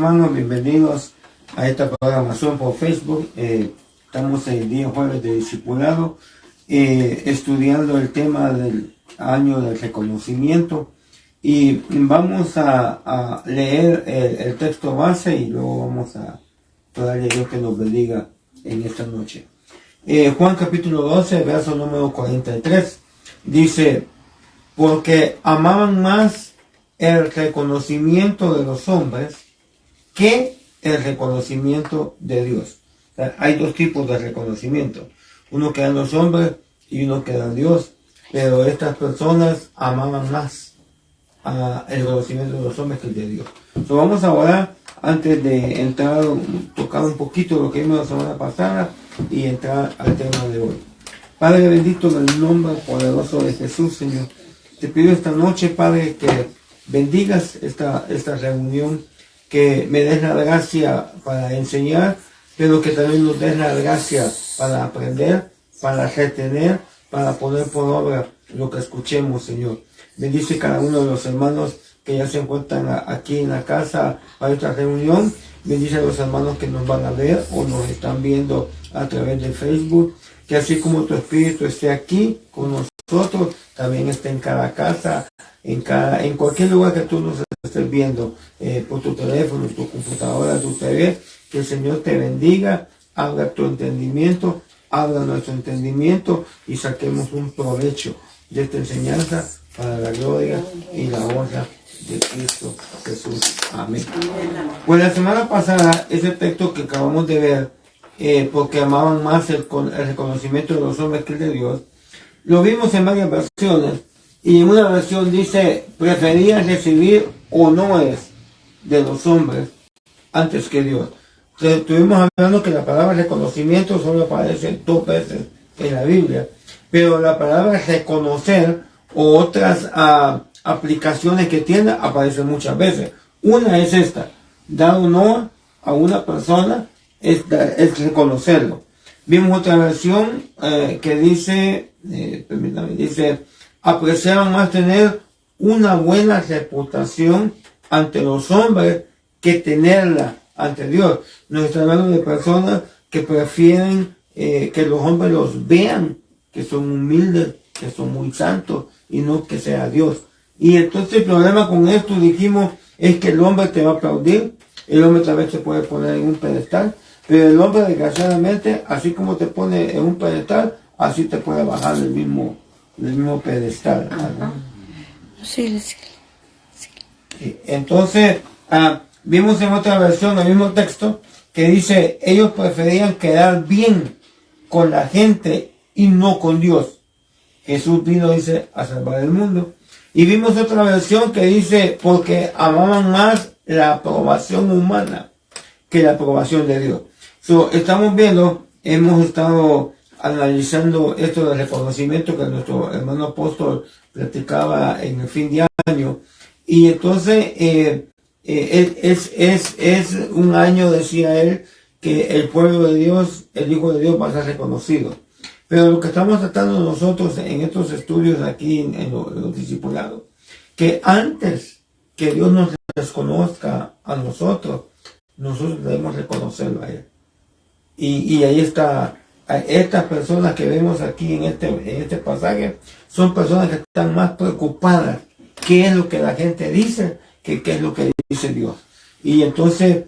Hermanos, bienvenidos a esta programación por Facebook. Estamos el día jueves de discipulado, estudiando el tema del año del reconocimiento, y vamos a leer el texto base y luego vamos a darle Dios que nos bendiga en esta noche. Juan capítulo 12, verso número 43, dice: porque amaban más el reconocimiento de los hombres que el reconocimiento de Dios. O sea, hay dos tipos de reconocimiento: uno que dan los hombres y uno que da Dios. Pero estas personas amaban más el reconocimiento de los hombres que el de Dios. Entonces vamos a orar antes de entrar, tocar un poquito lo que vimos la semana pasada y entrar al tema de hoy. Padre bendito, en el nombre poderoso de Jesús, Señor, te pido esta noche, Padre, que bendigas esta reunión, que me des la gracia para enseñar, pero que también nos des la gracia para aprender, para retener, para poner por obra lo que escuchemos, Señor. Bendice cada uno de los hermanos que ya se encuentran aquí en la casa para esta reunión. Bendice a los hermanos que nos van a ver o nos están viendo a través de Facebook. Que así como tu Espíritu esté aquí con nosotros, también esté en cada casa, en cualquier lugar que tú nos estés viendo, por tu teléfono, tu computadora, tu TV. Que el Señor te bendiga, abra tu entendimiento, abra nuestro entendimiento y saquemos un provecho de esta enseñanza para la gloria y la honra de Cristo Jesús. Amén. Pues la semana pasada, ese texto que acabamos de ver, porque amaban más el reconocimiento de los hombres que el de Dios, lo vimos en varias versiones, y en una versión dice: preferían recibir honores de los hombres antes que Dios. Entonces, estuvimos hablando que la palabra reconocimiento solo aparece 2 veces en la Biblia, pero la palabra reconocer o otras aplicaciones que tiene aparecen muchas veces. Una es esta: dar honor a una persona es reconocerlo. Vimos otra versión que dice, dice: apreciaban más tener una buena reputación ante los hombres que tenerla ante Dios. Nos está hablando de personas que prefieren que los hombres los vean, que son humildes, que son muy santos, y no que sea Dios. Y entonces el problema con esto, dijimos, es que el hombre te va a aplaudir, el hombre tal vez te puede poner en un pedestal, pero el hombre, desgraciadamente, así como te pone en un pedestal, así te puede bajar del mismo pedestal, ¿no? Sí. Entonces, vimos en otra versión el mismo texto que dice: ellos preferían quedar bien con la gente y no con Dios. Jesús vino, dice, a salvar el mundo. Y vimos otra versión que dice: porque amaban más la aprobación humana que la aprobación de Dios. Estamos viendo, hemos estado analizando esto del reconocimiento que nuestro hermano apóstol platicaba en el fin de año. Y entonces es un año, decía él, que el pueblo de Dios, el Hijo de Dios, va a ser reconocido. Pero lo que estamos tratando nosotros en estos estudios aquí en los discipulados, que antes que Dios nos reconozca a nosotros debemos reconocerlo a Él. Y ahí está, estas personas que vemos aquí en este pasaje, son personas que están más preocupadas qué es lo que la gente dice que qué es lo que dice Dios. Y entonces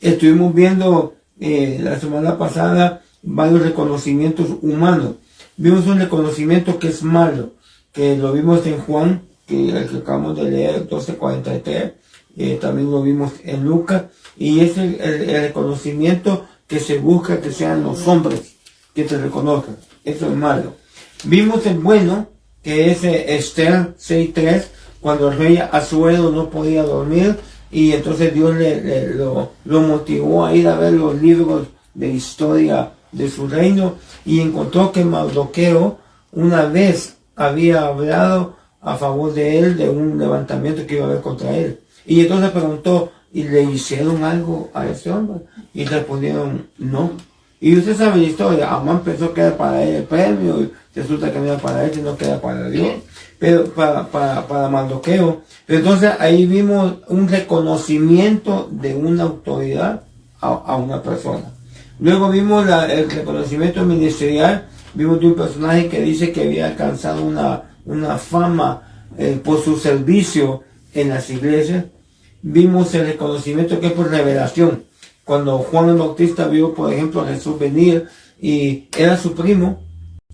estuvimos viendo la semana pasada varios reconocimientos humanos. Vimos un reconocimiento que es malo, que lo vimos en Juan, que acabamos de leer, 12:43, también lo vimos en Lucas, y es el reconocimiento que se busca que sean los hombres que te reconozcan. Eso es malo. Vimos el bueno, que es Esther 6:3, cuando el rey Asuero no podía dormir, y entonces Dios lo motivó a ir a ver los libros de historia de su reino, y encontró que Mardoqueo una vez había hablado a favor de él, de un levantamiento que iba a haber contra él. Y entonces preguntó: ¿y le hicieron algo a ese hombre? Y respondieron: no. Y usted sabe la historia: Amán pensó que era para él el premio, y resulta que no era para él, sino que era para Dios. pero para Mardoqueo. Pero entonces ahí vimos un reconocimiento de una autoridad a una persona. Luego vimos el reconocimiento ministerial, vimos de un personaje que dice que había alcanzado una fama por su servicio en las iglesias. Vimos el reconocimiento que es por revelación. Cuando Juan el Bautista vio, por ejemplo, a Jesús venir y era su primo,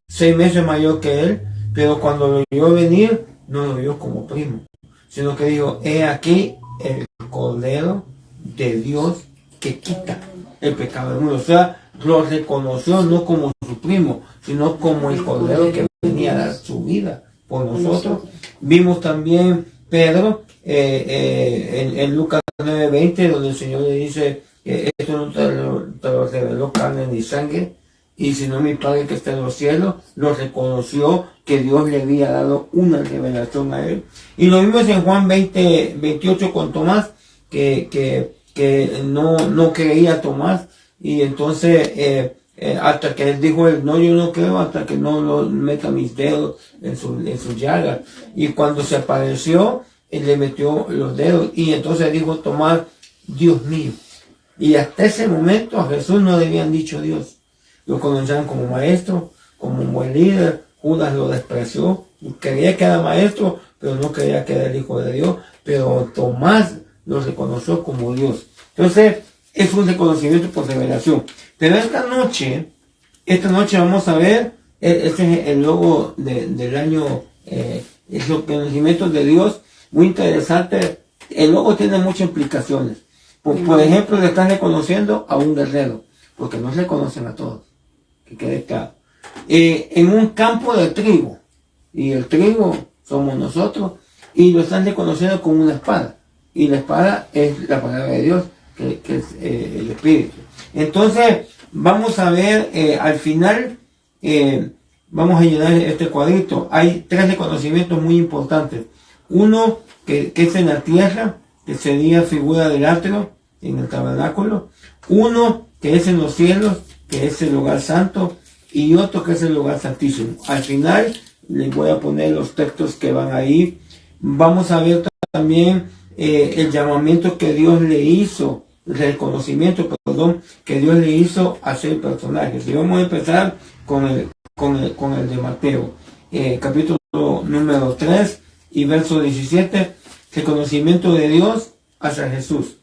6 meses mayor que él, pero cuando lo vio venir, no lo vio como primo, sino que dijo, he aquí el Cordero de Dios que quita el pecado del mundo. O sea, lo reconoció no como su primo, sino como el Cordero que venía a dar su vida por nosotros. Vimos también Pedro en Lucas 9:20, donde el Señor le dice, esto no te lo reveló carne ni sangre, y sino mi Padre que está en los cielos. Lo reconoció que Dios le había dado una revelación a él. Y lo vimos en Juan 20:28 con Tomás, que no creía Tomás, y entonces hasta que él dijo, no, yo no creo hasta que no lo meta mis dedos en su llaga. Y cuando se apareció, él le metió los dedos, y entonces dijo Tomás, Dios mío. Y hasta ese momento a Jesús no le habían dicho Dios. Lo conocían como maestro, como un buen líder. Judas lo despreció, creía que era maestro, pero no creía que era el Hijo de Dios. Pero Tomás lo reconoció como Dios. Entonces, es un reconocimiento por revelación. Pero esta noche vamos a ver, este es el logo del año, el reconocimiento de Dios, muy interesante. El logo tiene muchas implicaciones. Por ejemplo, le están reconociendo a un guerrero, porque no se reconocen a todos, que quede claro. En un campo de trigo, y el trigo somos nosotros, y lo están reconociendo con una espada, y la espada es la palabra de Dios, que es el Espíritu. Entonces, vamos a ver, al final, vamos a llenar este cuadrito. Hay 3 reconocimientos muy importantes. Uno, que es en la tierra, que sería figura del atrio en el tabernáculo. Uno, que es en los cielos, que es el lugar santo. Y otro, que es el lugar santísimo. Al final, les voy a poner los textos que van ahí. Vamos a ver también el llamamiento que Dios le hizo, el reconocimiento, que Dios le hizo a ser personajes. Y vamos a empezar con el de Mateo, capítulo número 3 y verso 17, reconocimiento de Dios hacia Jesús.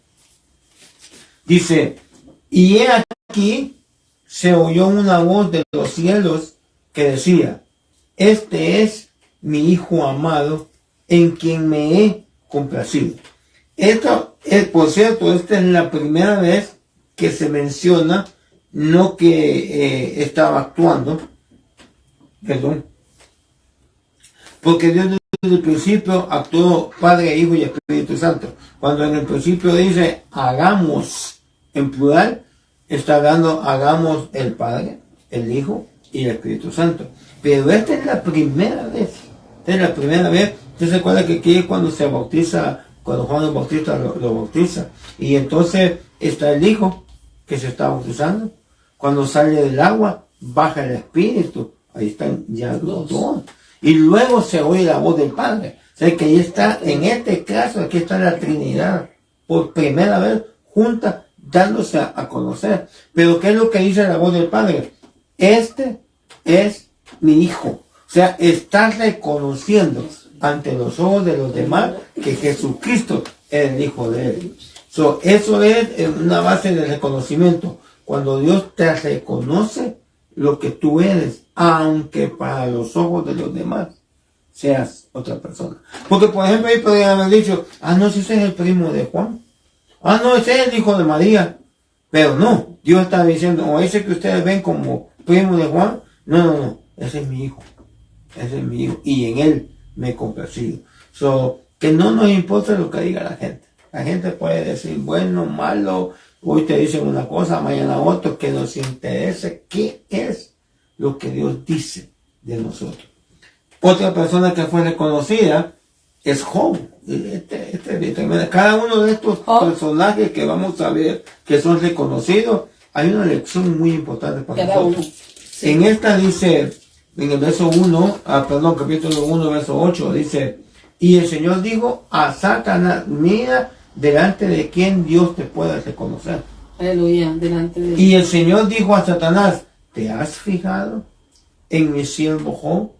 Dice, y he aquí se oyó una voz de los cielos que decía, este es mi Hijo amado, en quien me he complacido. Esto es, por cierto, esta es la primera vez que se menciona, no que estaba actuando, perdón, porque Dios desde el principio actuó Padre, Hijo y Espíritu Santo. Cuando en el principio dice hagamos en plural, está hablando hagamos el Padre, el Hijo y el Espíritu Santo. Pero esta es la primera vez. Esta es la primera vez. Usted se acuerda que aquí es cuando se bautiza, cuando Juan el Bautista lo bautiza. Y entonces está el Hijo que se está bautizando. Cuando sale del agua, baja el Espíritu. Ahí están ya los dos. Y luego se oye la voz del Padre. O sea que ahí está, en este caso, aquí está la Trinidad. Por primera vez, junta, dándose a conocer. Pero ¿qué es lo que dice la voz del Padre? Este es mi Hijo. O sea, está reconociendo ante los ojos de los demás que Jesucristo es el Hijo de Él. Eso es una base de reconocimiento. Cuando Dios te reconoce lo que tú eres, aunque para los ojos de los demás seas otra persona. Porque, por ejemplo, ahí podrían haber dicho, no, si ese es el primo de Juan. No, ese es el hijo de María. Pero no, Dios está diciendo, o ese que ustedes ven como primo de Juan, no, ese es mi hijo. Ese es mi hijo. Y en él me he complacido. Que no nos importa lo que diga la gente. La gente puede decir bueno, malo, hoy te dicen una cosa, mañana otra, que nos interese qué es lo que Dios dice de nosotros. Otra persona que fue reconocida es Job. Cada uno de estos personajes que vamos a ver que son reconocidos, hay una lección muy importante para nosotros. Sí. En esta dice en el verso 1, capítulo 1, verso 8, dice, y el Señor dijo a Satanás, mira delante de quién Dios te puede reconocer. Aleluya, delante de Y el Señor dijo a Satanás, ¿te has fijado en mi siervo Job?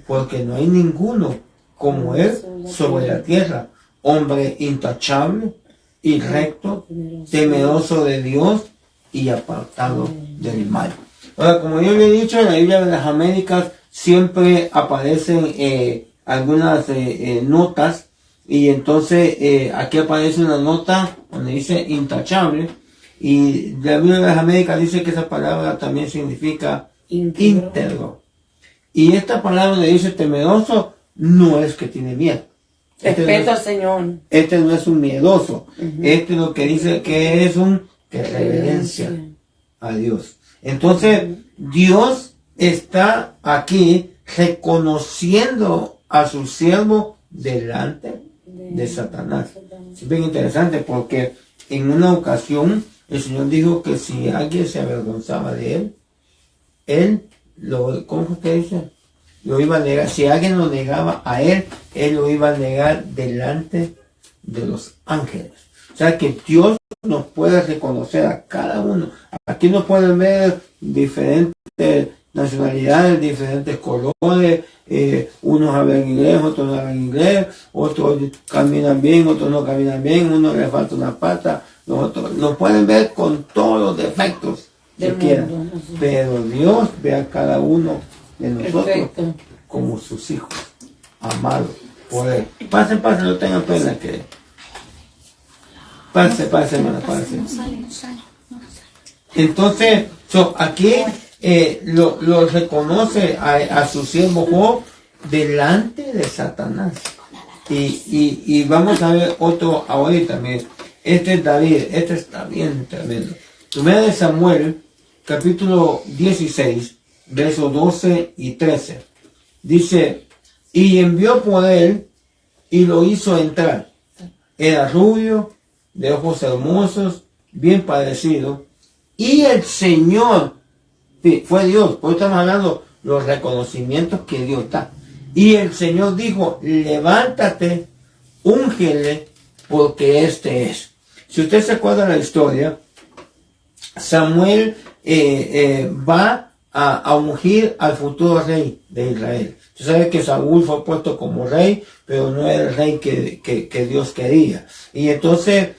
Porque no hay ninguno como él sobre la tierra, hombre intachable y recto, temeroso de Dios y apartado del mal. Ahora, como yo le he dicho, en la Biblia de las Américas siempre aparecen algunas notas, y entonces aquí aparece una nota donde dice intachable, y la Biblia de las Américas dice que esa palabra también significa íntegro. Y esta palabra donde dice temeroso no es que tiene miedo. Respeto al Señor. Este no es un miedoso. Este lo que dice que es un que reverencia a Dios. Entonces, Dios está aquí reconociendo a su siervo delante de Satanás. Es bien interesante porque en una ocasión el Señor dijo que si alguien se avergonzaba de él ¿cómo fue que dice? Lo iba a negar. Si alguien lo negaba a él lo iba a negar delante de los ángeles. O sea que Dios nos puede reconocer a cada uno. Aquí nos pueden ver diferentes nacionalidades, diferentes colores, unos hablan inglés, otros no hablan inglés, otros caminan bien, otros no caminan bien, uno le falta una pata, los otros nos pueden ver con todos los defectos que quieran, pero Dios ve a cada uno de nosotros como sus hijos, amados por él. Pase, no tengan pena que... Pase, hermana, pase. Entonces, aquí lo reconoce a su siervo Job delante de Satanás. Y vamos a ver otro ahorita. Este es David, este está bien tremendo. Primera de Samuel, capítulo 16, versos 12 y 13. Dice, y envió por él y lo hizo entrar. Era rubio, de ojos hermosos, bien parecido. Y el Señor, fue Dios, por eso estamos hablando los reconocimientos que Dios da. Y el Señor dijo, levántate, úngele, porque este es. Si usted se acuerda de la historia, Samuel va a ungir al futuro rey de Israel. Usted sabe que Saúl fue puesto como rey, pero no era el rey que Dios quería. Y entonces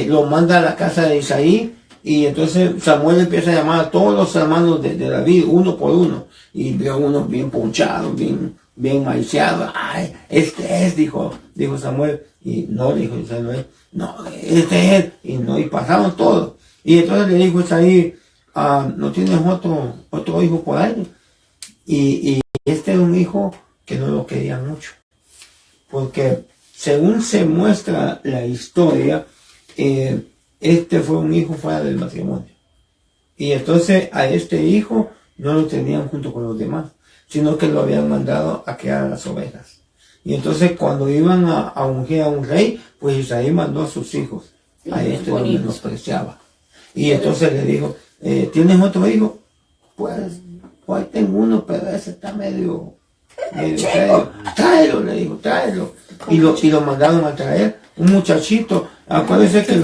lo manda a la casa de Isaí, y entonces Samuel empieza a llamar a todos los hermanos de David, uno por uno, y vio unos bien ponchados, bien maiciados. Ay, este es, dijo Samuel, y no, dijo Samuel, no, este es, y pasaron todos. Y entonces le dijo Isaí, ¿no tienes otro hijo por ahí? Y este era un hijo que no lo quería mucho, porque según se muestra la historia, este fue un hijo fuera del matrimonio. Y entonces a este hijo no lo tenían junto con los demás, sino que lo habían mandado a criar a las ovejas. Y entonces cuando iban a ungir a un rey, pues Isaí mandó a sus hijos. A este lo menospreciaba. Y entonces le dijo, ¿tienes otro hijo? Pues tengo uno, pero ese está medio serio. Tráelo, le dijo, tráelo. Y lo mandaron a traer. Un muchachito. Acuérdense que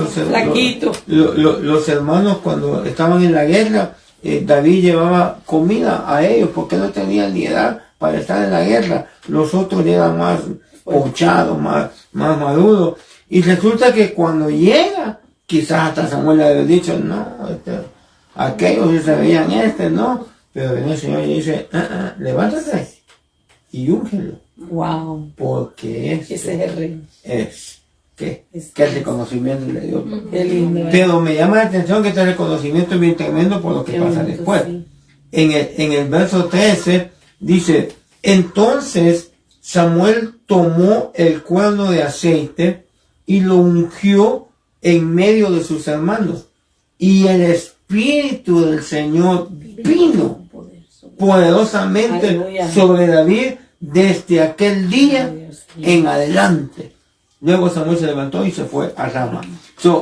los hermanos cuando estaban en la guerra, David llevaba comida a ellos porque no tenían ni edad para estar en la guerra. Los otros eran más ponchados, más maduros. Y resulta que cuando llega, quizás hasta Samuel le había dicho, no, aquellos sí se veían no. Pero viene el Señor y dice, levántate y úngelo. Wow. Porque ese es el rey. Que el reconocimiento de Dios. Qué lindo. Pero me llama la atención que este reconocimiento es bien tremendo por lo que pasa después. Sí. En el verso 13 dice, entonces Samuel tomó el cuerno de aceite y lo ungió en medio de sus hermanos. Y el Espíritu del Señor vino poderosamente sobre David desde aquel día en adelante. Luego Samuel se levantó y se fue a Rama.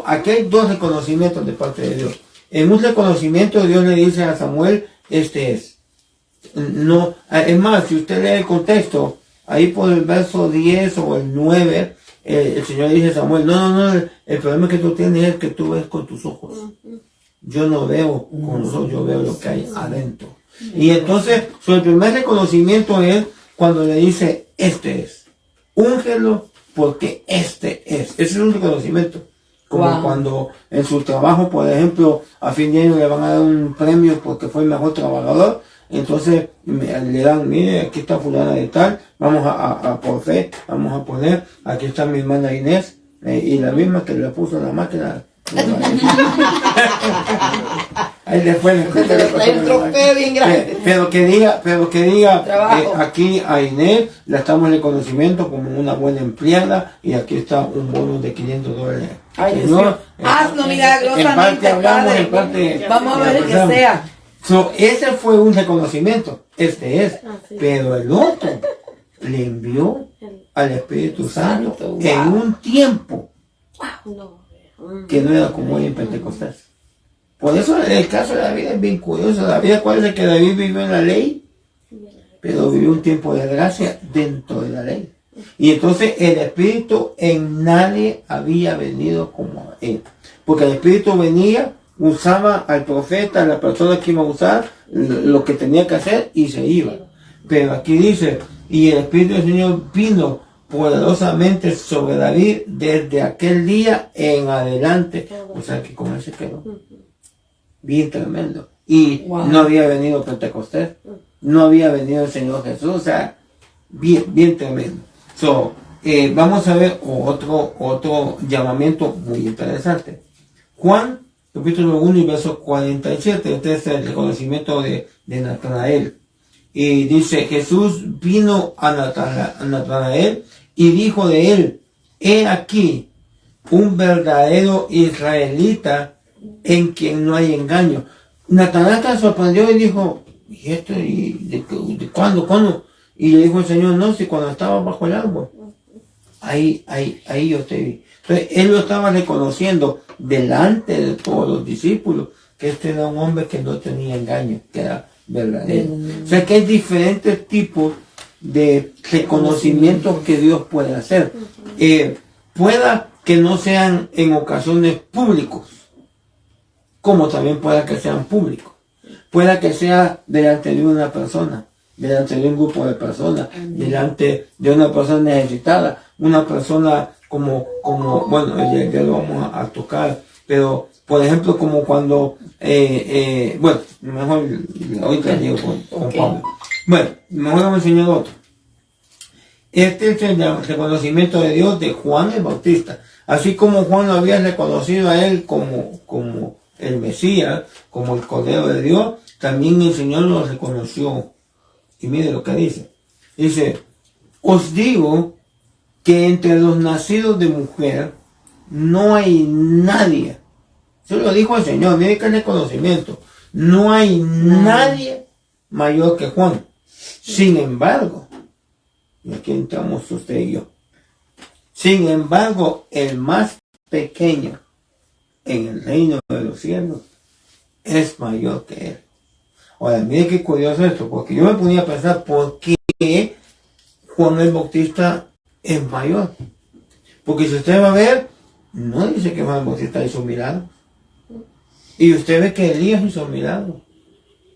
Aquí hay dos reconocimientos de parte de Dios. En un reconocimiento Dios le dice a Samuel, este es. No, es más, si usted lee el contexto, ahí por el verso 10 o el 9, el Señor dice a Samuel, no, el problema que tú tienes es que tú ves con tus ojos. Yo no veo con los ojos, yo veo lo que hay adentro. Y entonces, el primer reconocimiento es cuando le dice, este es. Úngelo porque este es. Ese es un reconocimiento. Como cuando en su trabajo, por ejemplo, a fin de año le van a dar un premio porque fue el mejor trabajador. Entonces le dan, mire, aquí está fulana de tal, vamos a por fe, vamos a poner, aquí está mi hermana Inés, y la misma que le puso la máquina. Ahí después un trofeo bien grande. pero que diga aquí a Inés la estamos en conocimiento como una buena empleada y aquí está un bono de $500. Ay, Señor, hazlo milagrosamente, Padre. Vamos a ver el que sea. Ese fue un reconocimiento, este es, pero el otro le envió al Espíritu Santo en un tiempo que no era como hoy en Pentecostés. Por eso el caso de David es bien curioso. David, acuérdense que David vivió en la ley, pero vivió un tiempo de gracia dentro de la ley. Y entonces el Espíritu en nadie había venido como él. Porque el Espíritu venía, usaba al profeta, a la persona que iba a usar, lo que tenía que hacer y se iba. Pero aquí dice, y el Espíritu del Señor vino poderosamente sobre David desde aquel día en adelante. O sea que con él se quedó. Bien tremendo. Y no había venido Pentecostés, no había venido el Señor Jesús, o sea, bien tremendo. Vamos a ver otro llamamiento muy interesante. Juan, capítulo 1 y verso 47, este es el reconocimiento de Natanael. Y dice, Jesús vino a Natanael y dijo de él, he aquí un verdadero israelita en quien no hay engaño. Natanael se sorprendió y dijo, ¿y esto? ¿Y de cuándo? Y le dijo el Señor, no, si cuando estaba bajo el árbol, ahí yo te vi. Entonces él lo estaba reconociendo delante de todos los discípulos, que este era un hombre que no tenía engaño, que era verdadero. O sea que hay diferentes tipos de reconocimientos que Dios puede hacer. Pueda que no sean en ocasiones públicos, como también pueda que sean públicos. Pueda que sea delante de una persona, delante de un grupo de personas, delante de una persona necesitada, una persona como bueno, ya lo vamos a tocar, pero por ejemplo como cuando, bueno, mejor ahorita llego con Pablo. Bueno, mejor vamos a enseñar otro. Este es el reconocimiento de Dios de Juan el Bautista. Así como Juan lo había reconocido a él como el Mesías, como el Cordero de Dios, también el Señor lo reconoció. Y mire lo que dice. Dice, os digo que entre los nacidos de mujer no hay nadie. Eso lo dijo el Señor, mire que reconocimiento. No hay nadie mayor que Juan. Sin embargo, y aquí entramos usted y yo. Sin embargo, el más pequeño en el reino de los cielos es mayor que él. Ahora, mire qué curioso esto, porque yo me ponía a pensar por qué Juan el Bautista es mayor. Porque si usted va a ver, no dice que Juan el Bautista hizo milagros. Y usted ve que Elías hizo milagros.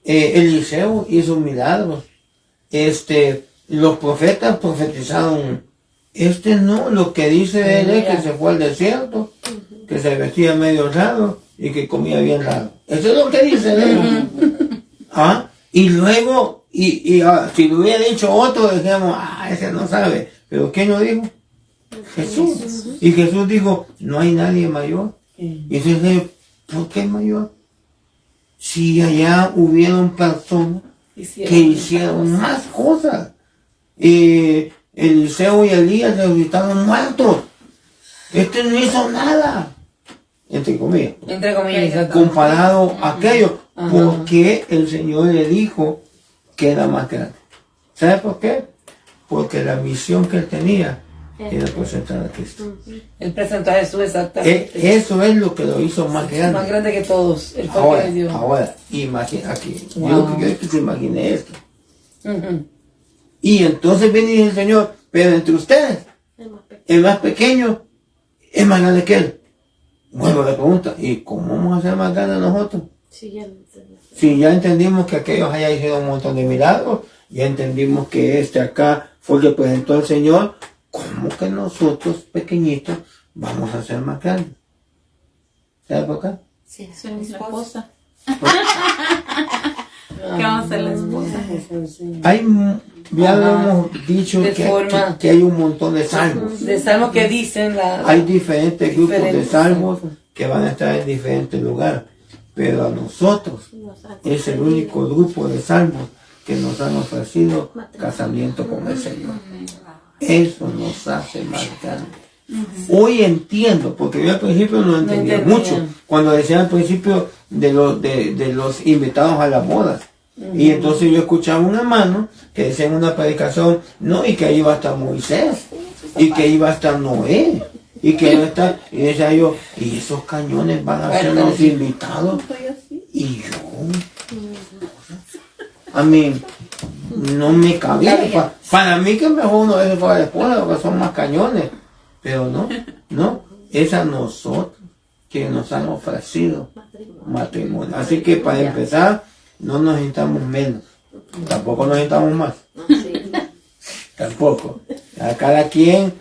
Eliseo hizo milagros. Los profetas profetizaron. No, lo que dice de él es que se fue al desierto, que se vestía medio raro y que comía bien raro. Eso es lo que dice de él. Y luego, si lo hubiera dicho otro, decíamos, ese no sabe. Pero ¿quién lo dijo? Jesús. Y Jesús dijo, no hay nadie mayor. Y entonces, ¿por qué mayor? Si allá hubieron personas que hicieron más cosas. Eliseo y Elías resucitaron muertos. No hizo nada. Entre comillas. Comparado a aquello. Porque el Señor le dijo que era más grande. ¿Sabe por qué? Porque la misión que él tenía era presentar a Cristo. Él presentó a Jesús exactamente. Eso es lo que lo hizo más grande. Más grande que todos. Ahora, imagina aquí. Yo que se imagine esto. Y entonces viene y dice el Señor, pero entre ustedes, el más pequeño es más grande que él. Bueno, le pregunta, ¿y cómo vamos a ser más grandes nosotros? Si ya entendimos que aquellos allá hicieron un montón de milagros, ya entendimos que este acá fue el que presentó al Señor, ¿cómo que nosotros pequeñitos vamos a ser más grandes? ¿Sabes por qué? Sí, soy mi esposa. ¿Qué vamos a hacer la esposa? Ya lo hemos dicho que hay un montón de salmos. De salmos que dicen hay diferentes grupos de salmos que van a estar en diferentes lugares. Pero a nosotros es el único grupo de salmos que nos han ofrecido casamiento con el Señor. Eso nos hace más grandes. Hoy entiendo, porque yo al principio no entendía mucho, cuando decían al principio de los invitados a las bodas. Y entonces yo escuchaba una mano que decía en una predicación, no, y que ahí iba a estar Moisés, y que iba a estar Noé, y que iba a estar, y decía yo, y esos cañones van a ser los invitados. Y yo, a mí, no me cabía. Para mí que mejor uno de esos fuera después, porque son más cañones. Pero no, es a nosotros que nos han ofrecido matrimonio. Así que para empezar, no nos necesitamos menos, tampoco nos necesitamos más. Tampoco. A cada quien,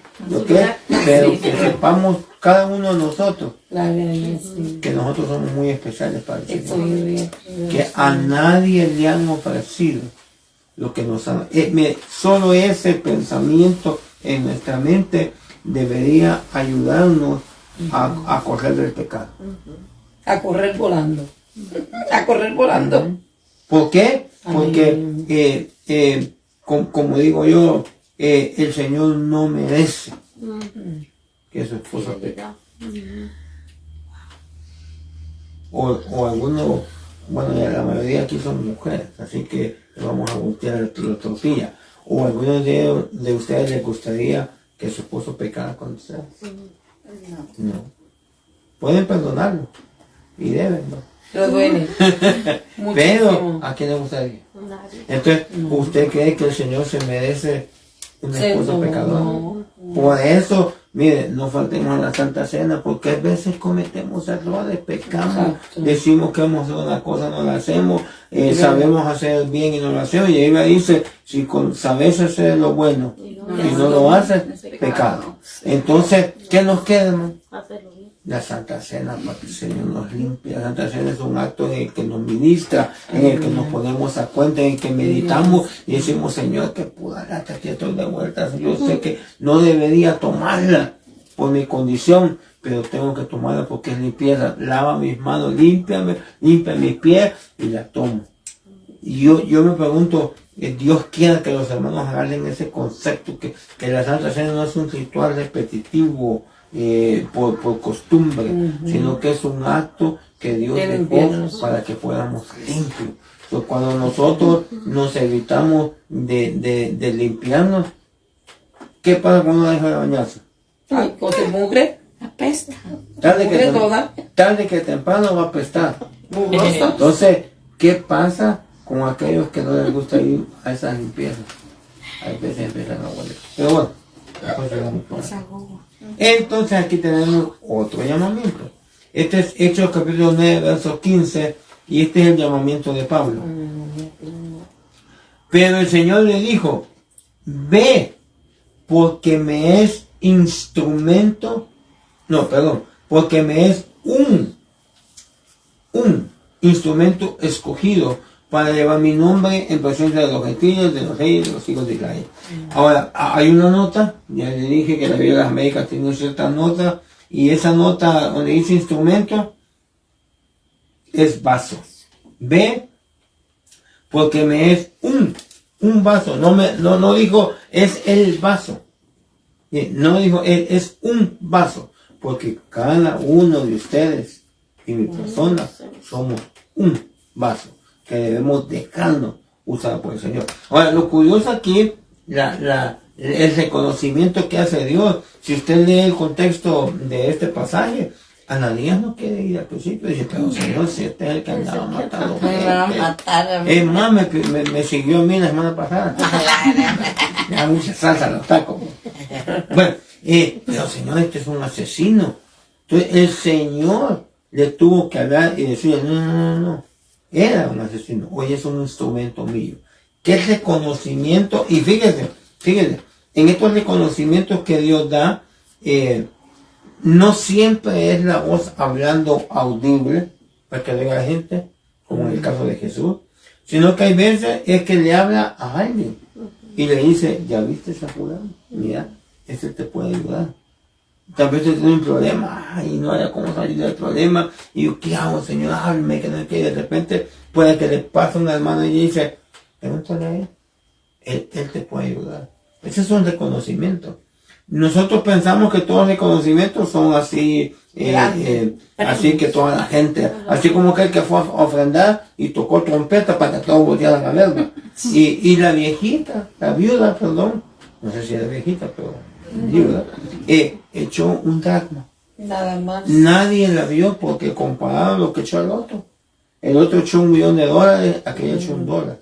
pero que sepamos cada uno de nosotros que nosotros somos muy especiales para el Señor. Que a nadie le han ofrecido lo que nos han. Solo ese pensamiento en nuestra mente debería ayudarnos a correr del pecado. A correr volando. A correr volando. ¿Por qué? Porque, como digo yo, el Señor no merece que su esposa peque. O algunos, bueno, ya la mayoría aquí son mujeres, así que vamos a voltear la tortilla. O algunos de ustedes les gustaría que su esposo pecara con ustedes. No. Pueden perdonarlo y deben, ¿no? Pero duele. Pero ¿a quién le gustaría? Entonces, ¿usted cree que el Señor se merece un esposo pecador? No. Por eso, mire, no faltemos a la Santa Cena, porque a veces cometemos errores, pecamos, decimos que vamos a hacer una cosa, no la hacemos, sabemos hacer el bien y no lo hacemos, y ahí dice, si sabes hacer lo bueno y no lo haces, pecado. Entonces, ¿qué nos queda, hermano? La Santa Cena, para que el Señor nos limpie. La Santa Cena es un acto en el que nos ministra, en el que nos ponemos a cuenta, en el que meditamos y decimos, Señor, que puda hasta aquí estoy de vuelta. Yo sé que no debería tomarla por mi condición, pero tengo que tomarla porque es limpieza. Lava mis manos, limpia mis pies y la tomo. Y yo me pregunto, Dios quiera que los hermanos agarren ese concepto, que la Santa Cena no es un ritual repetitivo, por costumbre, sino que es un acto que Dios dejó para que fuéramos limpios. Entonces, cuando nosotros nos evitamos de limpiarnos, ¿qué pasa cuando uno deja de bañarse? Ay, con su mugre, apesta. Tarde que temprano va a apestar. Entonces, ¿qué pasa con aquellos que no les gusta ir a esas limpiezas? A veces empiezan a huele. Pero bueno, entonces aquí tenemos otro llamamiento. Este es Hechos capítulo 9, verso 15, y este es el llamamiento de Pablo. Pero el Señor le dijo, ve, porque me es porque me es un instrumento escogido para llevar mi nombre en presencia de los gentiles, de los reyes, de los hijos de Israel. Ahora, hay una nota, ya le dije que la Biblia de las Américas tiene cierta nota, y esa nota donde dice instrumento, es vaso. Ve, porque me es un vaso, no dijo es el vaso, no dijo es un vaso, porque cada uno de ustedes y mi persona somos un vaso que debemos dejarnos usar por el Señor. Ahora, lo curioso aquí, el reconocimiento que hace Dios, si usted lee el contexto de este pasaje, Ananías no quiere ir al principio. Dice, pero Señor, si este es el que andaba matando Me van a matar. Es más, me siguió a mí la semana pasada. Ya mucha salsa los tacos. Bueno, pero Señor, este es un asesino. Entonces el Señor le tuvo que hablar y decirle, no. Era un asesino. Hoy es un instrumento mío. ¿Qué reconocimiento? Y fíjese, en estos reconocimientos que Dios da, no siempre es la voz hablando audible para que diga la gente, como en el caso de Jesús, sino que hay veces es que le habla a alguien y le dice, ya viste esa fulano, mira, este te puede ayudar. Tal vez usted tiene un problema, y no haya cómo salir del problema, y yo, ¿qué hago, Señor? Háblame, que no hay que, de repente puede que le pase una hermana y dice, pregúntale a él, él te puede ayudar. Ese es un reconocimiento. Nosotros pensamos que todos los reconocimientos son así, así que toda la gente, así como aquel que fue a ofrendar y tocó trompeta para que todos voltearan a verlo. Y la viejita, la viuda, perdón, no sé si era viejita, pero viuda, echó un dracma. Nada más. Nadie la vio porque comparado a lo que echó el otro echó $1,000,000, aquella echó $1.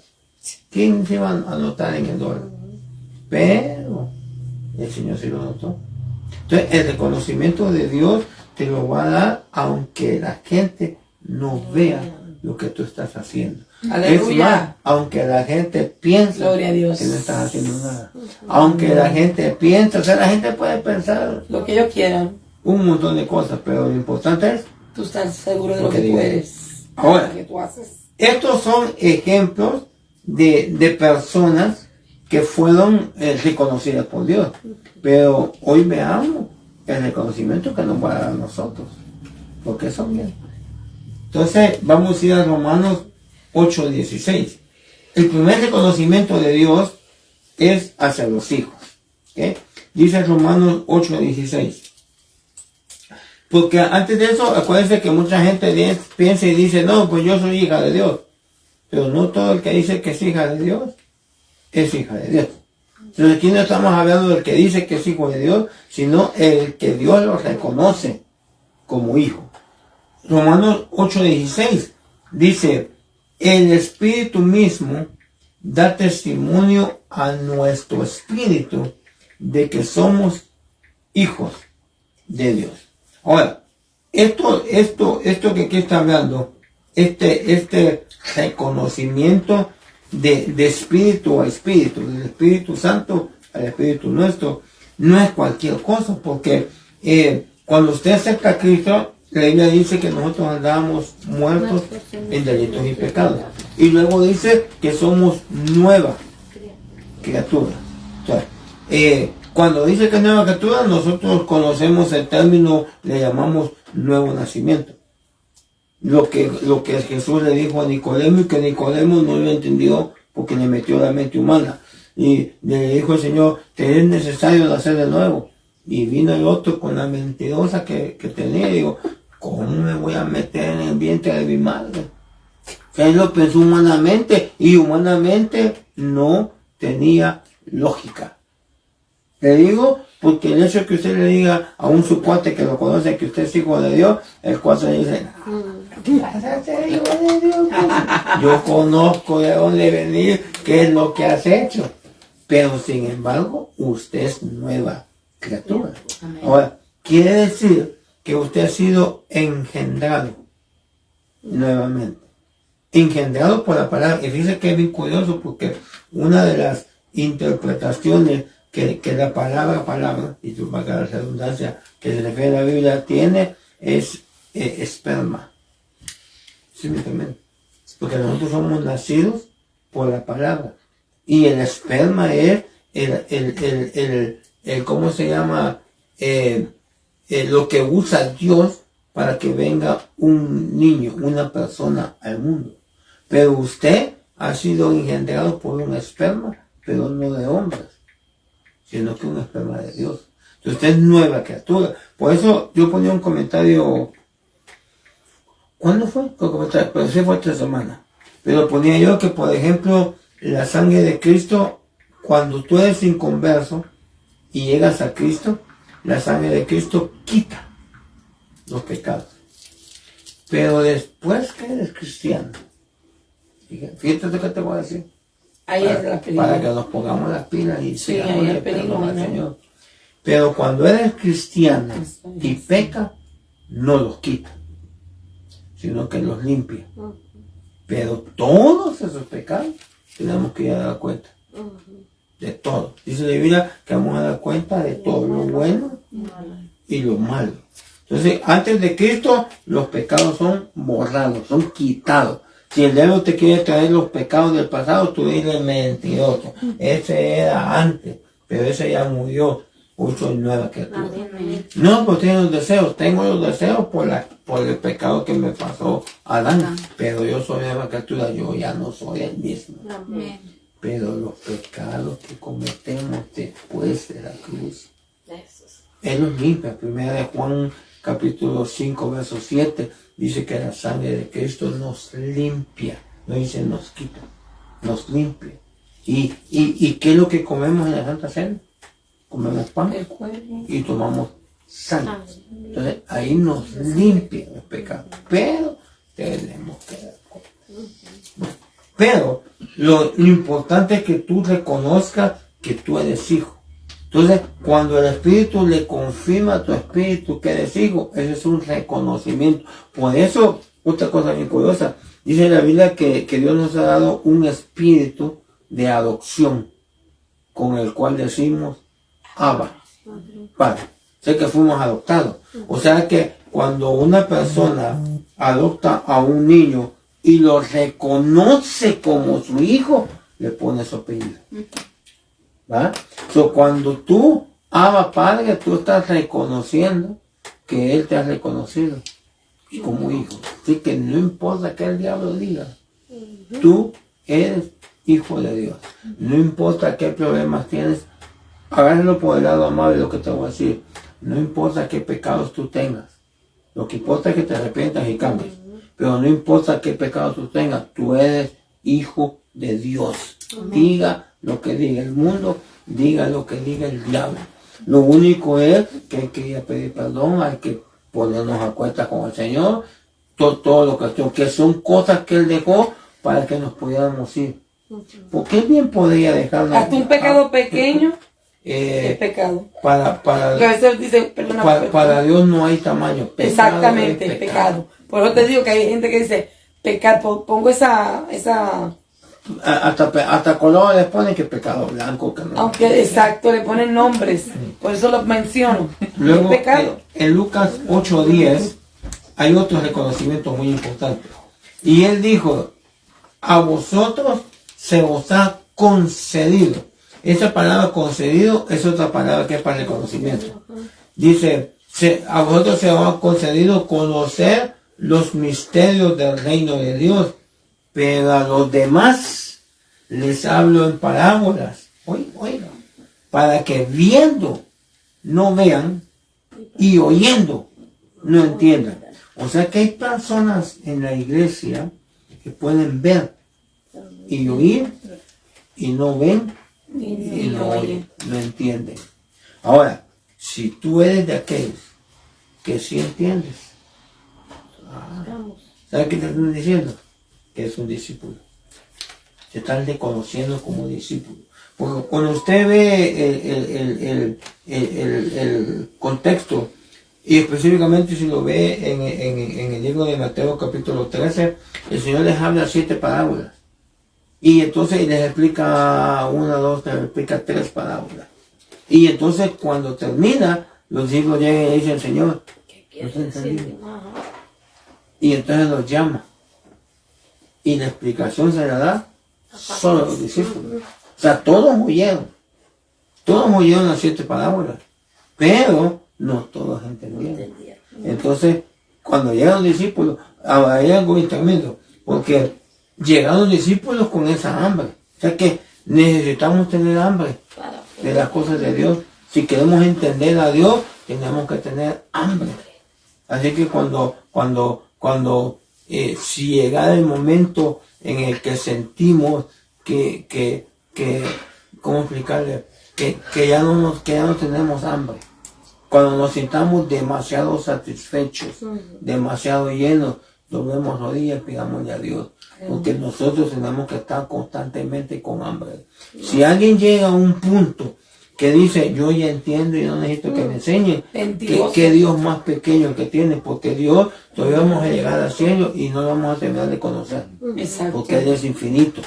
¿Quién se iba a notar en el dólar? Pero el Señor sí lo notó. Entonces el reconocimiento de Dios te lo va a dar aunque la gente no vea lo que tú estás haciendo. Aleluya. Es más, aunque la gente piensa Gloria a Dios. que no estás haciendo nada. Aunque la gente piensa, o sea, la gente puede pensar lo que ellos quieran. Un montón de cosas, pero lo importante es tú estás seguro de lo que tú eres. Ahora, lo que tú haces. Estos son ejemplos de personas que fueron reconocidas por Dios. Pero hoy veamos el reconocimiento que nos va a dar a nosotros. Porque son bien. Entonces, vamos a ir a Romanos 8:16. El primer reconocimiento de Dios es hacia los hijos. ¿Okay? Dice Romanos 8:16. Porque antes de eso, acuérdense que mucha gente piensa y dice, no, pues yo soy hija de Dios. Pero no todo el que dice que es hija de Dios, es hija de Dios. Entonces aquí no estamos hablando del que dice que es hijo de Dios, sino el que Dios lo reconoce como hijo. Romanos 8:16 dice, el Espíritu mismo da testimonio a nuestro espíritu de que somos hijos de Dios. Ahora, esto que aquí está hablando, este reconocimiento de espíritu a espíritu, del Espíritu Santo al Espíritu nuestro, no es cualquier cosa, porque cuando usted acepta a Cristo, la Biblia dice que nosotros andábamos muertos en delitos y pecados. Y luego dice que somos nueva criatura. O sea, cuando dice que es nueva criatura, nosotros conocemos el término, le llamamos nuevo nacimiento. Lo que Jesús le dijo a Nicodemo y que Nicodemo no lo entendió porque le metió la mente humana. Y le dijo el Señor, te es necesario nacer de nuevo. Y vino el otro con la mentirosa que tenía y digo, ¿cómo me voy a meter en el vientre de mi madre? Él lo pensó humanamente y humanamente no tenía lógica. Le digo porque el hecho de que usted le diga a un su cuate que lo conoce que usted es hijo de Dios, el cuate dice, ¿qué vas a ser hijo de Dios? Yo conozco de dónde venir, qué es lo que has hecho. Pero sin embargo, usted es nueva criatura. Ahora, quiere decir que usted ha sido engendrado nuevamente. Engendrado por la palabra. Y fíjese que es bien curioso porque una de las interpretaciones que la palabra, y tú vas a la redundancia que se refiere a la Biblia, tiene es esperma. Simplemente. Porque nosotros somos nacidos por la palabra. Y el esperma es ¿cómo se llama? Lo que usa Dios para que venga un niño, una persona al mundo. Pero usted ha sido engendrado por un esperma, pero no de hombres, sino que un esperma de Dios. Entonces usted es nueva criatura. Por eso yo ponía un comentario, ¿cuándo fue? Pero sí fue esta semana. Pero ponía yo que, por ejemplo, la sangre de Cristo, cuando tú eres inconverso y llegas a Cristo, la sangre de Cristo quita los pecados. Pero después que eres cristiano, fíjate lo que te voy a decir. Ahí para que nos pongamos las pilas y sigamos el perdón al Señor. Pero cuando eres cristiano y peca, no los quita, sino que los limpia. Pero todos esos pecados tenemos que ir a dar cuenta. De todo. Dice la Biblia que vamos a dar cuenta de todo lo bueno y lo malo. Entonces, antes de Cristo, los pecados son borrados, son quitados. Si el diablo te quiere traer los pecados del pasado, tú dices mentiroso. Ese era antes, pero ese ya murió. Hoy soy nueva criatura. No, pues tengo los deseos. Tengo los deseos por el pecado que me pasó Adán. Pero yo soy nueva criatura, yo ya no soy el mismo. Amén. Pero los pecados que cometemos después de la cruz, Él los limpia. Primera de Juan, capítulo 5, verso 7, dice que la sangre de Cristo nos limpia. No dice nos quita, nos limpia. ¿Y qué es lo que comemos en la Santa Cena? Comemos pan y tomamos sangre. Entonces ahí nos limpia los pecados. Pero tenemos que dar cuenta. Pero lo importante es que tú reconozcas que tú eres hijo. Entonces, cuando el Espíritu le confirma a tu espíritu que eres hijo, ese es un reconocimiento. Por eso, otra cosa bien curiosa, dice la Biblia que Dios nos ha dado un espíritu de adopción, con el cual decimos, Abba, Padre. Sé que fuimos adoptados. O sea que cuando una persona adopta a un niño y lo reconoce como su hijo, le pone su apellido. ¿Va? So, cuando tú, Abba Padre, tú estás reconociendo que Él te ha reconocido como hijo. Así que no importa que el diablo diga, tú eres hijo de Dios. No importa qué problemas tienes, agárralo por el lado amable lo que te voy a decir. No importa qué pecados tú tengas. Lo que importa es que te arrepientas y cambies. Pero no importa qué pecados tú tengas, tú eres hijo de Dios. Diga lo que diga el mundo, diga lo que diga el diablo. Lo único es que hay que ir a pedir perdón, hay que ponernos a cuenta con el Señor, todo lo que son cosas que Él dejó para que nos pudiéramos ir. Porque Él bien podría dejarnos. Hasta un pecado pequeño es pecado. Para Dios no hay tamaño. Pecado. Exactamente, es pecado. Por eso te digo que hay gente que dice, pecar, pongo esa hasta color les ponen que pecado blanco, que no. Aunque exacto, le ponen nombres, por eso los menciono. Luego, pecado. En Lucas 8:10 hay otro reconocimiento muy importante. Y Él dijo, a vosotros se os ha concedido. Esa palabra concedido es otra palabra que es para reconocimiento. Dice, a vosotros se os ha concedido conocer los misterios del reino de Dios. Pero a los demás les hablo en parábolas, oigan, para que viendo no vean y oyendo no entiendan. O sea que hay personas en la iglesia que pueden ver y oír y no ven y no oyen, no entienden. Ahora, si tú eres de aquellos que sí entiendes, ¿sabes qué te están diciendo? Que es un discípulo. Se están reconociendo como discípulo. Porque cuando usted ve el contexto, y específicamente si lo ve en el libro de Mateo capítulo 13, el Señor les habla 7 parábolas. Y entonces les explica 1, 2, les explica 3 parábolas. Y entonces cuando termina, los discípulos llegan y dicen, Señor, ¿no te entendí? Y entonces los llama. Y la explicación se la da solo a los discípulos. O sea, todos oyeron las 7 parábolas, pero no todos entendieron. Entonces, cuando llegan los discípulos, hay algo tremendo, porque llegaron los discípulos con esa hambre. O sea que necesitamos tener hambre de las cosas de Dios. Si queremos entender a Dios, tenemos que tener hambre. Así que si llegara el momento en el que sentimos ¿cómo explicarle? Que ya no tenemos hambre, Cuando nos sintamos demasiado satisfechos, demasiado llenos, doblemos rodillas y pidámosle a Dios. Porque nosotros tenemos que estar constantemente con hambre. Si alguien llega a un punto que dice, yo ya entiendo y no necesito que me enseñen, que Dios más pequeño que tiene, porque Dios todavía vamos a llegar al cielo y no lo vamos a terminar de conocer. Exacto. Porque Él es infinito.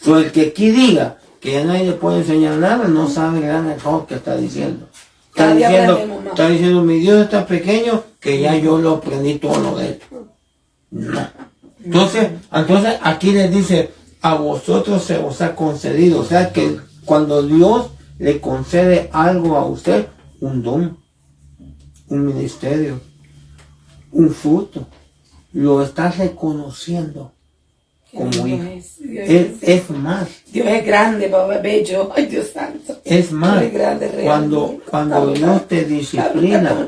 El que aquí diga que ya nadie le puede enseñar nada, no sabe el gran error que está diciendo. Está diciendo, mi Dios está pequeño, que ya yo lo aprendí todo lo de Él. No. Entonces aquí les dice, a vosotros se os ha concedido. O sea que cuando Dios le concede algo a usted, un don, un ministerio, un fruto, lo está reconociendo como hijo. Es más. Dios es grande, papá, bello. Ay, Dios santo. Es más, es grande, cuando Dios te disciplina,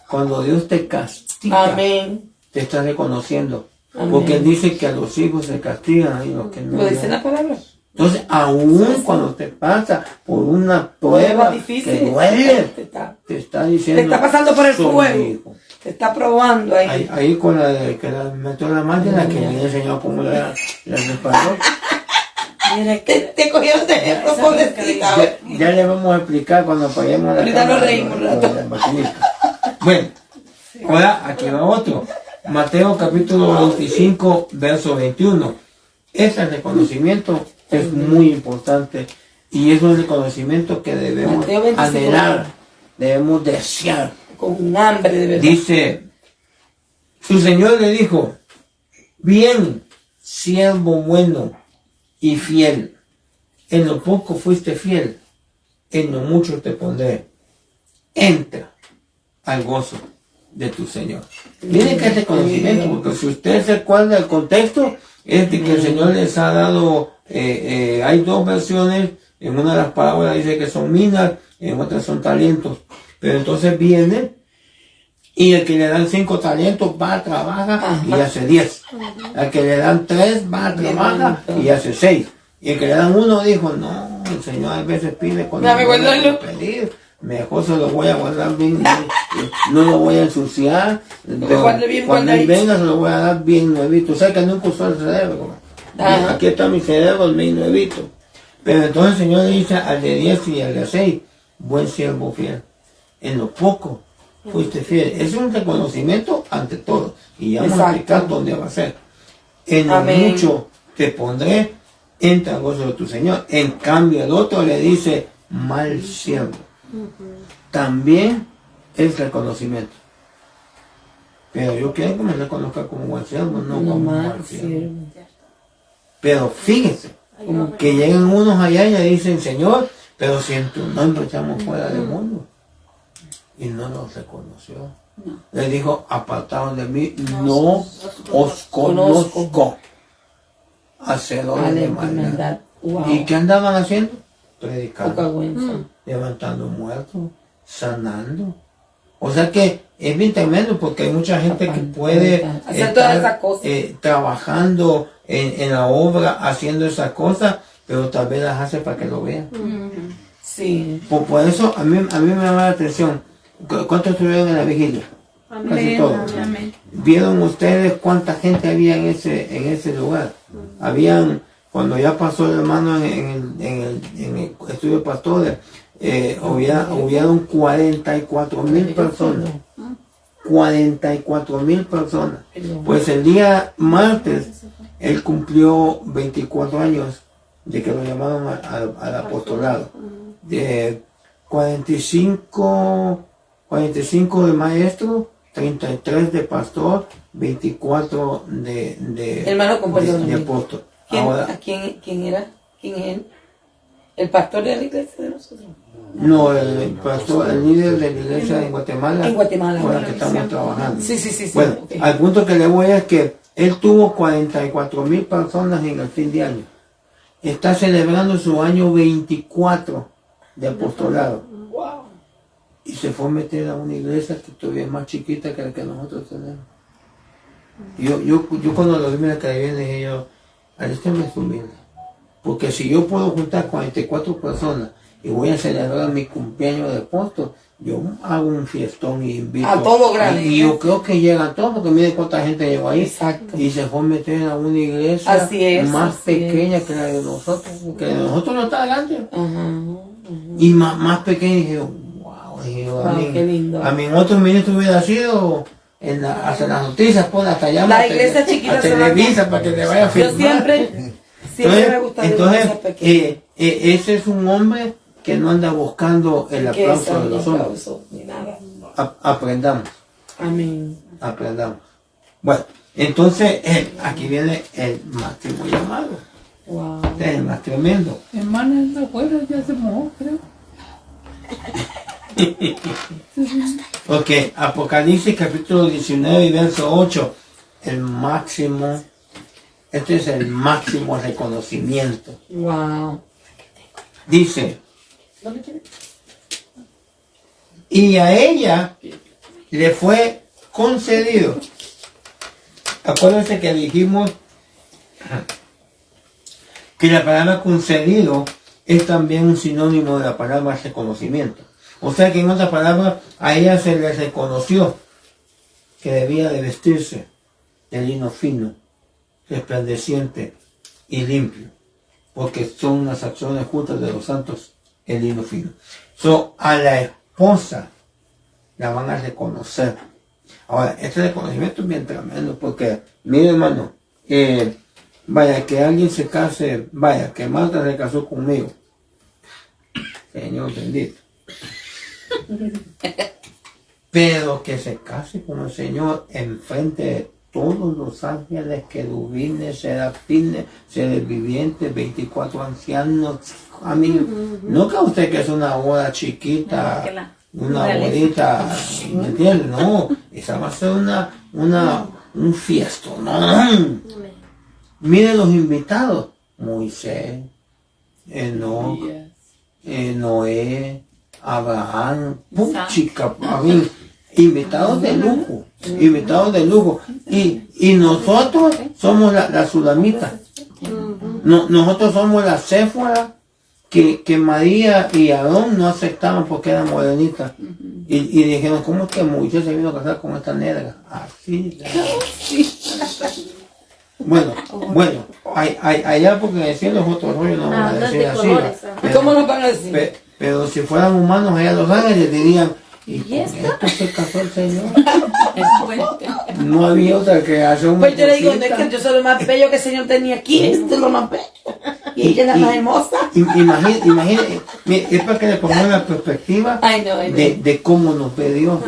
cuando Dios te castiga, amén, te está reconociendo. Amén. Porque Él dice que a los hijos se castigan y los que no. ¿Lo dice la palabra? Entonces, aún cuando te pasa por una prueba difícil, que duele, te está diciendo, te está pasando por el fuego, hijo. Te está probando ahí. Ahí con la que la metió la máquina, que me enseñó cómo la reparó. Te cogieron de ejemplo, pobrecita. Ya le vamos a explicar cuando paguemos la ahorita nos reímos un rato. Bueno, ahora aquí va otro. Mateo capítulo 25, verso 21. Ese reconocimiento es muy importante y es un reconocimiento que debemos anhelar, debemos desear. Con un hambre de verdad. Dice, su Señor le dijo, bien, siervo bueno y fiel, en lo poco fuiste fiel, en lo mucho te pondré. Entra al gozo de tu Señor. Miren que este conocimiento, porque si usted se acuerda del contexto, es de que el Señor les ha dado, hay dos versiones, en una de las parábolas dice que son minas, en otras son talentos. Pero entonces viene y el que le dan 5 talentos va, trabaja y hace 10. Al que le dan 3 va, trabaja y hace 6. Y el que le dan 1 dijo, no, el Señor a veces pide cuando me voy a pedir. Mejor se lo voy a guardar bien, no lo voy a ensuciar. Cuando él venga se lo voy a dar bien nuevito. O sea que nunca usó el cerebro. Aquí está mi cerebro, el bien nuevito. Pero entonces el Señor le dice al de 10 y al de 6, buen siervo fiel. En lo poco fuiste fiel. Es un reconocimiento ante todo. Y ya vamos a explicar dónde va a ser. En lo mucho te pondré, entra al gozo de tu Señor. En cambio el otro le dice, mal siervo. También es reconocimiento. Pero yo quiero que me reconozca como buen siervo, no como mal siervo. Pero fíjense, que llegan unos allá y le dicen, Señor, pero si en tu nombre echamos fuera del mundo. Y no los reconoció. Le dijo, apartados de mí, no os conozco. Hacedores de maldad. Wow. ¿Y qué andaban haciendo? Predicando, levantando muertos, sanando. O sea que es bien tremendo porque hay mucha gente que puede estar trabajando en la obra, haciendo esas cosas, pero tal vez las hace para que lo vean. Sí. Por eso a mí me llama la atención. ¿Cuántos estuvieron en la vigilia? Casi todos. ¿Vieron ustedes cuánta gente había en ese lugar? Habían, cuando ya pasó el hermano en el estudio de pastores, hubieron 44,000 personas. 44,000 personas. Pues el día martes, él cumplió 24 años de que lo llamaron al apostolado. De 45 de maestro, 33 de pastor, 24 de hermano, de apóstol. ¿Quién era? ¿Quién es él? ¿El pastor de la iglesia de nosotros? No, el pastor, el líder de la iglesia en Guatemala. En Guatemala. Con la que estamos trabajando. Sí. Bueno, al punto que le voy es que él tuvo 44,000 personas en el fin de año. Está celebrando su año 24 de apostolado. Wow. Y se fue a meter a una iglesia que todavía es más chiquita que la que nosotros tenemos. Yo cuando lo vi me la caí bien, dije yo, este me es humilde. Porque si yo puedo juntar 44 personas y voy a celebrar mi cumpleaños de apóstol, yo hago un fiestón y invito a todo grande. Y yo creo que llegan todos, porque mire cuánta gente llegó ahí. Exacto. Y se fue a meter a una iglesia más pequeña que la de nosotros, que la de nosotros no está grande. Y más pequeña, y dije, wow, qué lindo. A mí en otros ministros hubiera sido hasta las noticias, hasta allá la iglesia chiquita a Televisa para que te vaya a filmar. Yo siempre me gusta. Entonces, ese es un hombre que no anda buscando el aplauso de los hombres. Ni nada. Aprendamos. Amén. Aprendamos. Bueno, entonces aquí viene el máximo llamado. Wow. Es el más tremendo. Hermana, esta afuera ya se mojó, creo. Ok, Apocalipsis capítulo 19 y verso 8. El máximo, este es el máximo reconocimiento. Wow. Dice, y a ella le fue concedido. Acuérdense que dijimos que la palabra concedido es también un sinónimo de la palabra reconocimiento. O sea que en otras palabras, a ella se le reconoció que debía de vestirse de lino fino, resplandeciente y limpio, porque son las acciones justas de los santos, el lino fino. A la esposa la van a reconocer. Ahora, este reconocimiento es bien tremendo, porque, mire hermano, vaya, que alguien se case, vaya, que Marta se casó conmigo. Señor bendito. Pero que se case con el Señor enfrente de todos los ángeles, querubines, serafines, seres vivientes, 24 ancianos. A mí, no que usted que es una boda chiquita, una bodita, ¿me entiende? No, esa va a ser un fiesto, ¿no? Miren los invitados: Moisés, Enoch, Noé, Abraham, chica, invitados de lujo, y nosotros somos la sudamita. Nosotros somos la Séfora que María y Aarón no aceptaban porque eran morenitas. Y dijeron, ¿cómo es que Moisés se vino a casar con esta negra? Así. Bueno, allá porque decían los otros rollos no van a decir así. ¿Cómo nos van a decir? Pero si fueran humanos allá Los Ángeles dirían, ¿y con esto se casó el Señor? No había otra creación. Pues yo le digo, no es que yo soy lo más bello que el Señor tenía aquí, esto es lo más bello. Y ella es la más hermosa. Imagínate, es para que le pongamos la perspectiva de cómo nos ve Dios,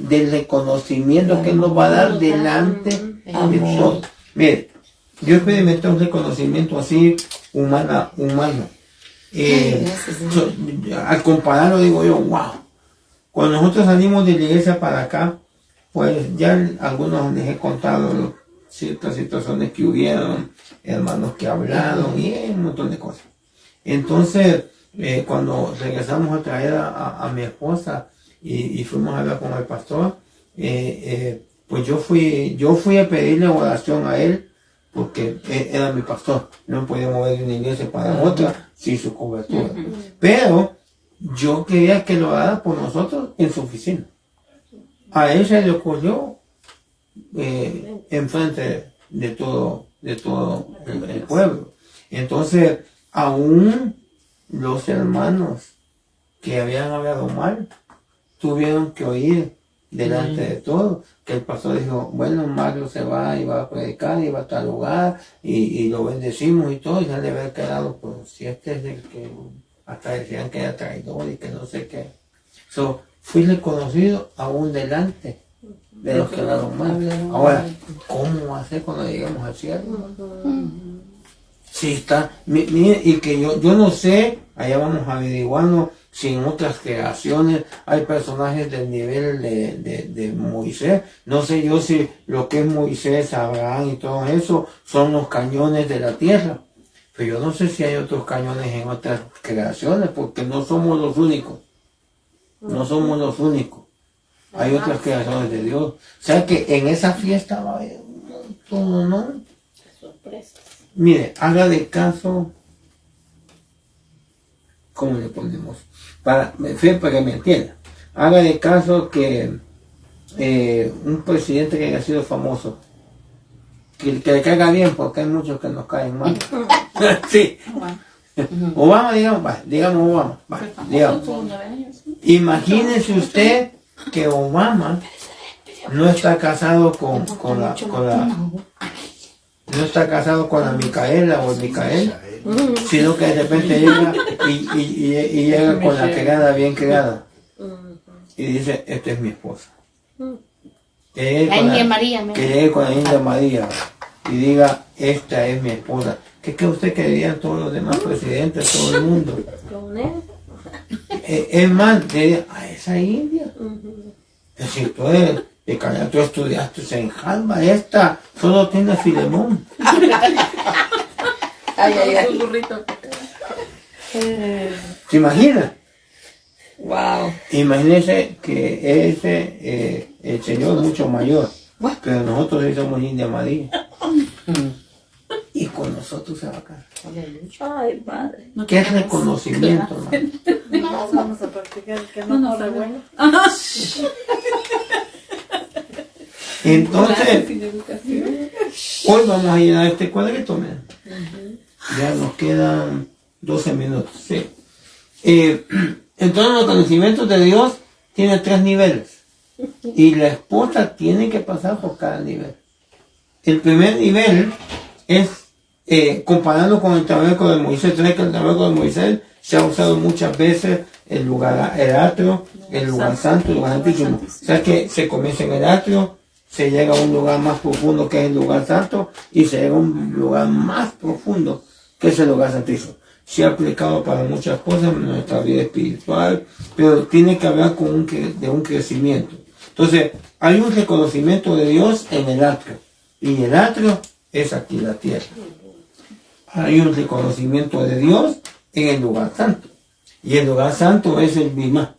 del reconocimiento que Él nos va a dar delante de todos. Mire, yo experimenté un reconocimiento así humano. Al compararlo digo yo, wow. Cuando nosotros salimos de la iglesia para acá, pues ya algunos les he contado ciertas situaciones que hubieron, hermanos que hablaron y un montón de cosas. Entonces, cuando regresamos a traer a mi esposa y fuimos a hablar con el pastor, pues yo fui a pedirle oración a él, porque era mi pastor, no podía mover de una iglesia para otra sin su cobertura. Pero yo quería que lo haga por nosotros en su oficina. A él se le ocurrió enfrente de todo el pueblo. Entonces, aún los hermanos que habían hablado mal tuvieron que oír delante de todo que el pastor dijo, bueno, Mario se va y va a predicar y va a tal lugar y lo bendecimos y todo, y ya le había quedado, pues si este es el que hasta decían que era traidor y que no sé qué. Fui reconocido aún delante de los que hablaron mal. Ahora, ¿cómo hacer cuando lleguemos al cielo? Sí, está, mire, y que yo no sé, allá vamos averiguando si en otras creaciones hay personajes del nivel de Moisés. No sé yo si lo que es Moisés, Abraham y todo eso son los cañones de la tierra. Pero yo no sé si hay otros cañones en otras creaciones, porque no somos los únicos. No somos los únicos. Hay otras creaciones de Dios. O sea que en esa fiesta va a haber un montón, ¿no? Sorpresas. Mire, haga de caso ¿cómo le ponemos? Para que me entienda. Haga de caso que un presidente que haya sido famoso, que le caiga bien, porque hay muchos que nos caen mal. Sí. Obama, digamos Obama. Digamos. Imagínese usted que Obama no está casado con no está casado con la Micaela o el Micael, sino que de repente llega y llega con la criada bien criada y dice, esta es mi esposa. Que llegue con la India María y diga, esta es mi esposa. ¿Qué cree usted que dirían todos los demás presidentes, todo el mundo? Es más, diría, a esa India. Es decir, tú estudiaste en Harvard, esta solo tiene Filemón. ¿Se imagina? Wow. Imagínese que el Señor es mucho mayor, pero nosotros sí somos India María. Y con nosotros se va a casar. Ay, Padre. ¿Qué reconocimiento, hermano? Vamos a practicar que no fue bueno. Entonces, hoy vamos a llenar este cuadrito, miren. Ya nos quedan 12 minutos. ¿Sí? Entonces, los conocimientos de Dios tienen 3 niveles. Y la esposa tiene que pasar por cada nivel. El primer nivel es comparando con el tabernáculo de Moisés. Sabes que el tabernáculo de Moisés se ha usado muchas veces el atrio, el lugar santo, el lugar santísimo. O sea que se comienza en el atrio, se llega a un lugar más profundo que es el lugar santo y se llega a un lugar más profundo que es el lugar santísimo. Se ha aplicado para muchas cosas en nuestra vida espiritual, pero tiene que hablar de un crecimiento. Entonces, hay un reconocimiento de Dios en el atrio, y el atrio es aquí la tierra. Hay un reconocimiento de Dios en el lugar santo, y el lugar santo es el Bimá,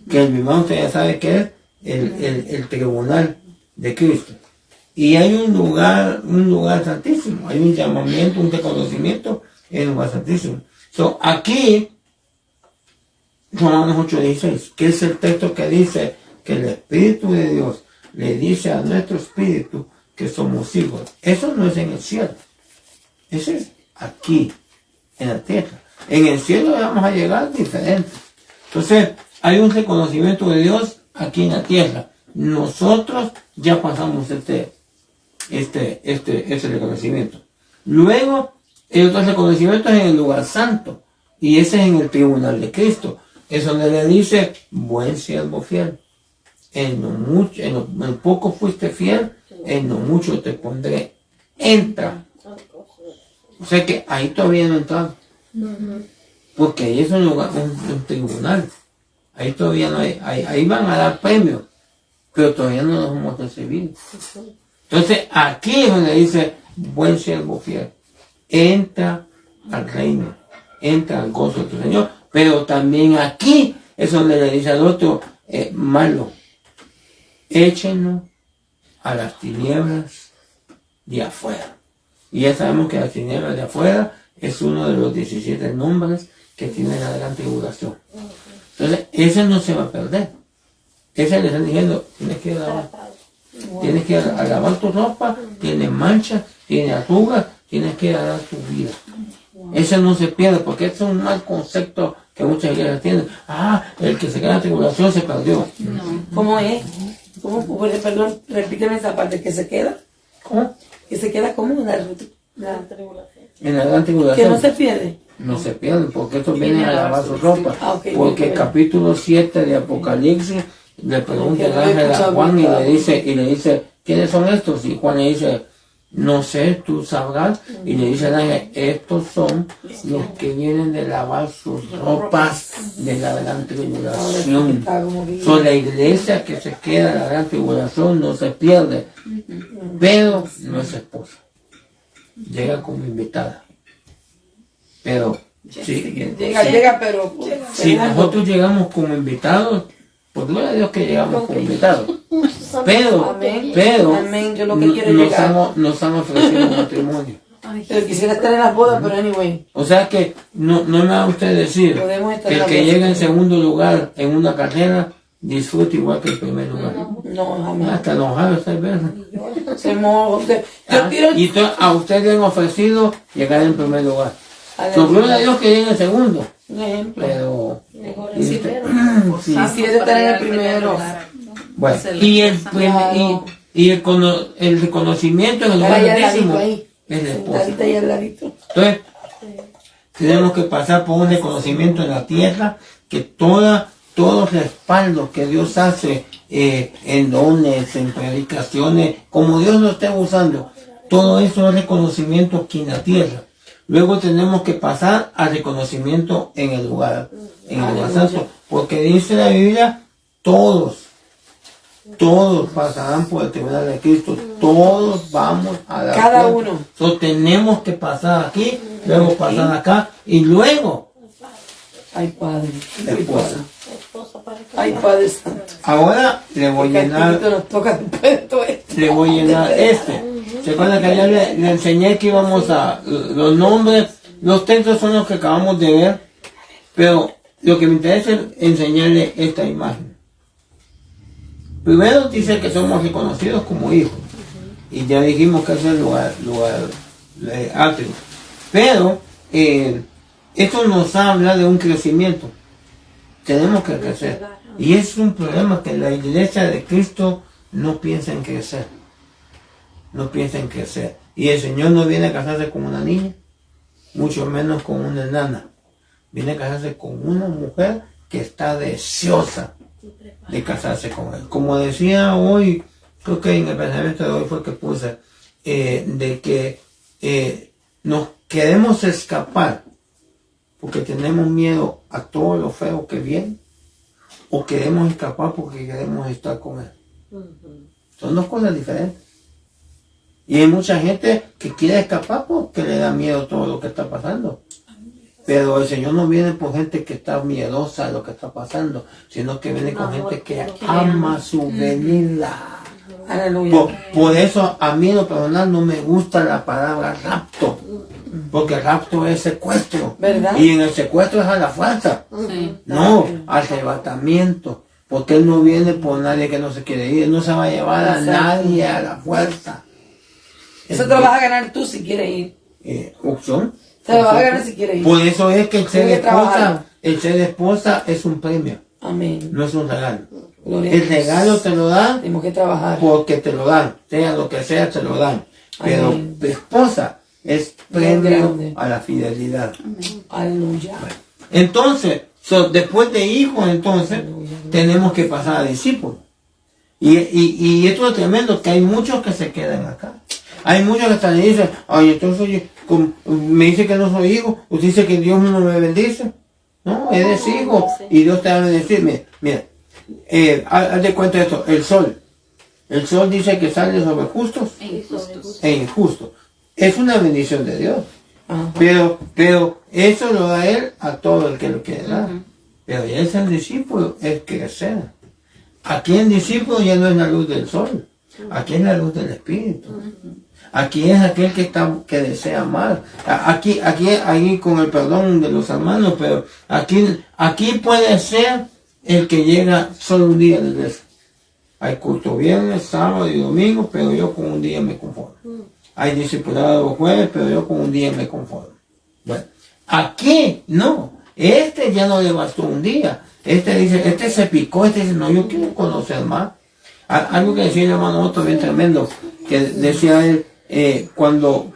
que el Bimá usted ya sabe que es el tribunal de Cristo. Y hay un lugar santísimo, hay un llamamiento, un reconocimiento en el lugar santísimo. Aquí, Romanos 8:16, que es el texto que dice que el Espíritu de Dios le dice a nuestro espíritu que somos hijos. Eso no es en el cielo, eso es aquí, en la tierra. En el cielo vamos a llegar diferente. Entonces, hay un reconocimiento de Dios aquí en la tierra. Nosotros ya pasamos este reconocimiento. Luego, el otro reconocimiento es en el lugar santo, y ese es en el tribunal de Cristo. Es donde le dice, buen siervo fiel. En lo poco fuiste fiel, en lo mucho te pondré. Entra. O sea que ahí todavía no he entrado. Porque ahí es un tribunal. Ahí todavía no hay. Ahí van a dar premios, pero todavía no los hemos recibido. Entonces aquí es donde dice, buen siervo fiel. Entra al reino, entra al gozo de tu Señor, pero también aquí es donde le dice al otro, malo, échenos a las tinieblas de afuera. Y ya sabemos que las tinieblas de afuera es uno de los 17 nombres que tiene la gran tribulación. Entonces, ese no se va a perder. Ese le están diciendo, tienes que lavar. Tienes que lavar tu ropa, tiene manchas, tiene arrugas, tienes que dar tu vida. Ese no se pierde, porque ese es un mal concepto que muchas iglesias tienen. El que se queda en la tribulación se perdió. No. ¿Cómo es? Perdón, repíteme esa parte, que se queda. ¿Cómo? Que se queda como la tribulación. En la gran tribulación. Que no se pierde. No se pierden, porque estos vienen a lavar su ropa. Okay, porque el capítulo 7 de Apocalipsis le pregunta el ángel a Juan y le dice, ¿quiénes son estos? Y Juan le dice, no sé, tú sabrás. Y le dice el ángel, estos son los que vienen de lavar sus ropas de la gran tribulación. La iglesia que se queda en la gran tribulación no se pierde, pero no es esposa. Llega como invitada. Pero llega, pero si nosotros llegamos como invitados, por gloria a Dios que llegamos como invitados. Pero Amén. Yo lo que quiero nos han ofrecido matrimonio. Pero quisiera estar en las bodas, pero anyway. O sea que no me va a usted decir Podemos estar que el en la que boda. llega en segundo lugar en una carrera disfruta igual que el primer lugar. No, jamás. Hasta enojado está el verso. Se moja. Yo tiro Y a usted le han ofrecido llegar en primer lugar. Aleluya. So, gloria a Dios que llegue en segundo. un ejemplo. Pero Mejor y es usted- primero. sí. Quisiera estar en el primero. Bueno, y el reconocimiento en el lugar Ahí al altísimo ladito ahí. es la esposa. Sentadita ahí al ladito. Entonces, tenemos que pasar por un reconocimiento en la tierra que todos los respaldos que Dios hace en dones, en predicaciones, como Dios lo esté usando, todo eso es reconocimiento aquí en la tierra. Luego tenemos que pasar al reconocimiento en el lugar santo, porque dice la Biblia, todos pasarán por el tribunal de Cristo, todos vamos a la Cada puerta. uno. So, tenemos que pasar aquí, luego pasar acá, y luego Ay, Padre. la esposa. Esposa para que Ay, Padre Santo. Ahora le voy a Qué llenar, castiguito nos toca después de todo esto. le voy a llenar este. ¿Se acuerdan que ayer le enseñé que íbamos a los nombres? Los textos son los que acabamos de ver, pero lo que me interesa es enseñarle esta imagen. Primero dice que somos reconocidos como hijos, y ya dijimos que es el lugar atrio. Pero esto nos habla de un crecimiento. Tenemos que crecer. Y es un problema que la iglesia de Cristo no piensa en crecer. No piensa en crecer. Y el Señor no viene a casarse con una niña, mucho menos con una enana. Viene a casarse con una mujer que está deseosa de casarse con él. Como decía hoy, creo que en el pensamiento de hoy fue que puse, de que nos queremos escapar porque tenemos miedo a todo lo feo que viene, o queremos escapar porque queremos estar con él. Son dos cosas diferentes. Y hay mucha gente que quiere escapar porque le da miedo todo lo que está pasando. Pero el Señor no viene por gente que está miedosa a lo que está pasando, sino que viene con gente que ama su venida. Aleluya. Por eso a mí en lo personal no me gusta la palabra rapto, porque rapto es secuestro. ¿Verdad? Y en el secuestro es a la fuerza. No, arrebatamiento. Porque Él no viene por nadie que no se quiere ir. Él no se va a llevar a nadie a la fuerza. Eso te lo vas a ganar tú si quieres ir. Opción. Te lo vas a ganar si quieres ir. Por eso es que el ser Tienes que trabajar. esposa, es un premio, Amén. no es un regalo. Gloria a El Dios. regalo te lo dan Tenemos que trabajar. porque te lo dan, sea lo que sea, te lo dan. Pero Amén. tu esposa es premio grande. a la fidelidad. Aleluya. Entonces, después de hijos, entonces, tenemos que pasar a discípulos. Y esto es tremendo, que hay muchos que se quedan acá. Hay muchos que están y dicen, ay, entonces oye, me dice que no soy hijo, usted dice que Dios no me bendice. No, eres hijo y Dios te va a bendecir. Mira, haz de cuenta esto, el sol. El sol dice que sale sobre justos e injustos. Es una bendición de Dios. Ajá. Pero eso lo da Él a todo el que lo quiere dar. Pero ya es el discípulo, es crecer. Aquí el discípulo ya no es la luz del sol. Aquí es la luz del Espíritu. Aquí es aquel que desea amar. Aquí con el perdón de los hermanos, pero aquí puede ser el que llega solo un día a la iglesia. Hay culto viernes, sábado y domingo, pero yo con un día me conformo. Hay discipulado jueves, pero yo con un día me conformo. Bueno, aquí no. Este ya no le bastó un día. Este se picó, este dice, no, yo quiero conocer más. Algo que decía el hermano Otto bien tremendo, que decía él, cuando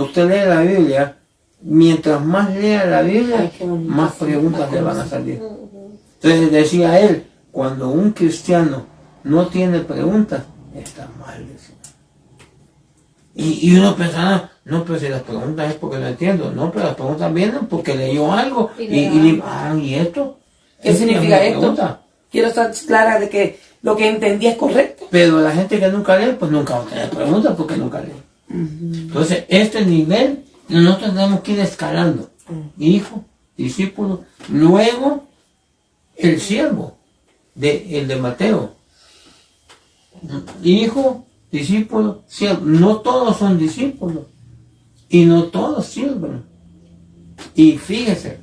usted lee la Biblia, mientras más lea la Biblia, Ay, qué bonito. más preguntas le van a salir. Entonces decía él, cuando un cristiano no tiene preguntas, está mal. Decía. Y uno pensaba, no, pero si las preguntas es porque no entiendo. No, pero las preguntas vienen porque leyó algo. ¿Y esto? ¿Qué Esa significa es mi esto? pregunta. Quiero estar clara de que lo que entendí es correcto. Pero la gente que nunca lee, pues nunca va a tener preguntas porque nunca lee. Entonces, este nivel, nosotros tenemos que ir escalando. Hijo, discípulo, luego el siervo, el de Mateo. Hijo, discípulo, siervo. No todos son discípulos. y no todos sirven. Y fíjese,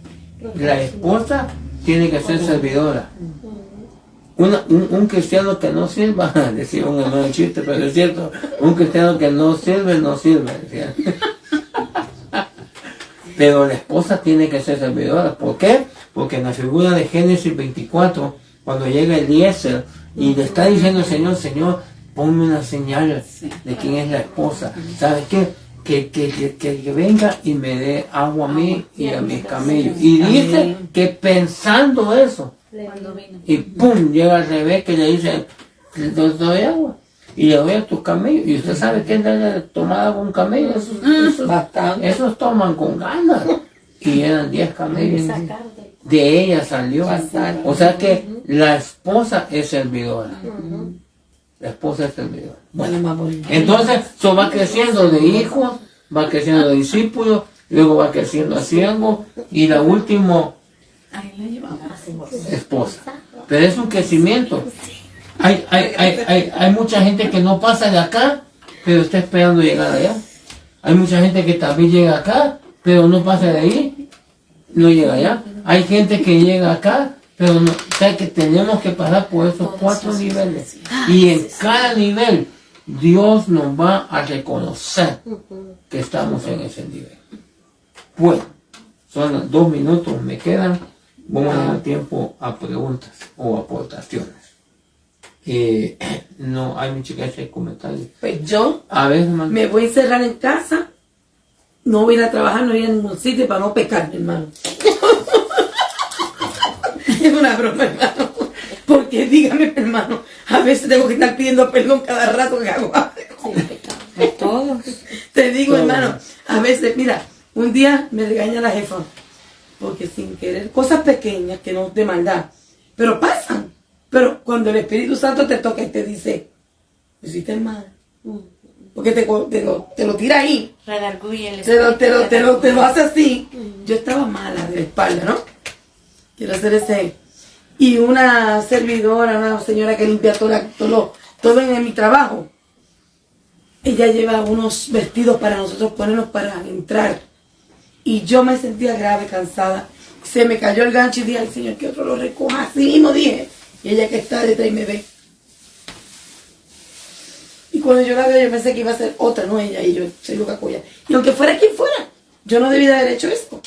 la esposa tiene que ser servidora. Un cristiano que no sirva, decía un hermano chiste, pero es cierto, un cristiano que no sirve, decía. Pero la esposa tiene que ser servidora. ¿Por qué? Porque en la figura de Génesis 24, cuando llega Eliezer y le está diciendo al Señor, Señor, ponme una señal de quién es la esposa. ¿Sabes qué? Que venga y me dé agua a mí y a mis camellos. Y dice que pensando eso, y pum, llega Rebeca y le dice, te doy agua y le doy a tus camellos. Y usted sabe que es tomar agua un camello, esos toman con ganas. Y eran 10 camellos. De ella salió. O sea que la esposa es servidora. La esposa es servidora. Bueno, entonces eso va creciendo de hijos, va creciendo de discípulos, luego va creciendo a siervo y la última esposa. Pero es un crecimiento. Hay mucha gente que no pasa de acá, pero está esperando llegar allá. Hay mucha gente que también llega acá, pero no pasa de ahí, no llega allá. Hay gente que llega acá, pero no, o sea que tenemos que pasar por esos 4 niveles. Y en cada nivel, Dios nos va a reconocer que estamos en ese nivel. Bueno, son 2 minutos, me quedan. Vamos a dar tiempo a preguntas o aportaciones. No hay mucha que comentarios. Pues yo a ver, me voy a encerrar en casa, no voy a ir a trabajar, no voy a ir a ningún sitio para no pecar, mi hermano. Es una broma, hermano. Porque dígame, hermano, a veces tengo que estar pidiendo perdón cada rato que hago algo. Todos. Te digo, hermano, a veces, mira, un día me regaña la jefa, porque sin querer, cosas pequeñas que no de maldad, pero pasan. Pero cuando el Espíritu Santo te toca y te dice, lo hiciste mal, porque te lo tira ahí, te lo hace así. Yo estaba mala de la espalda, ¿no? Quiero hacer ese. Y una servidora, una señora que limpia todo en mi trabajo, ella lleva unos vestidos para nosotros ponernos para entrar. Y yo me sentía grave, cansada. Se me cayó el gancho y dije, ay Señor, que otro lo recoja. Así mismo dije. Y ella que está detrás y me ve. Y cuando yo la veo, yo pensé que iba a ser otra, no ella. Y yo soy loca con ella. Y aunque fuera quien fuera, yo no debía de haber hecho esto.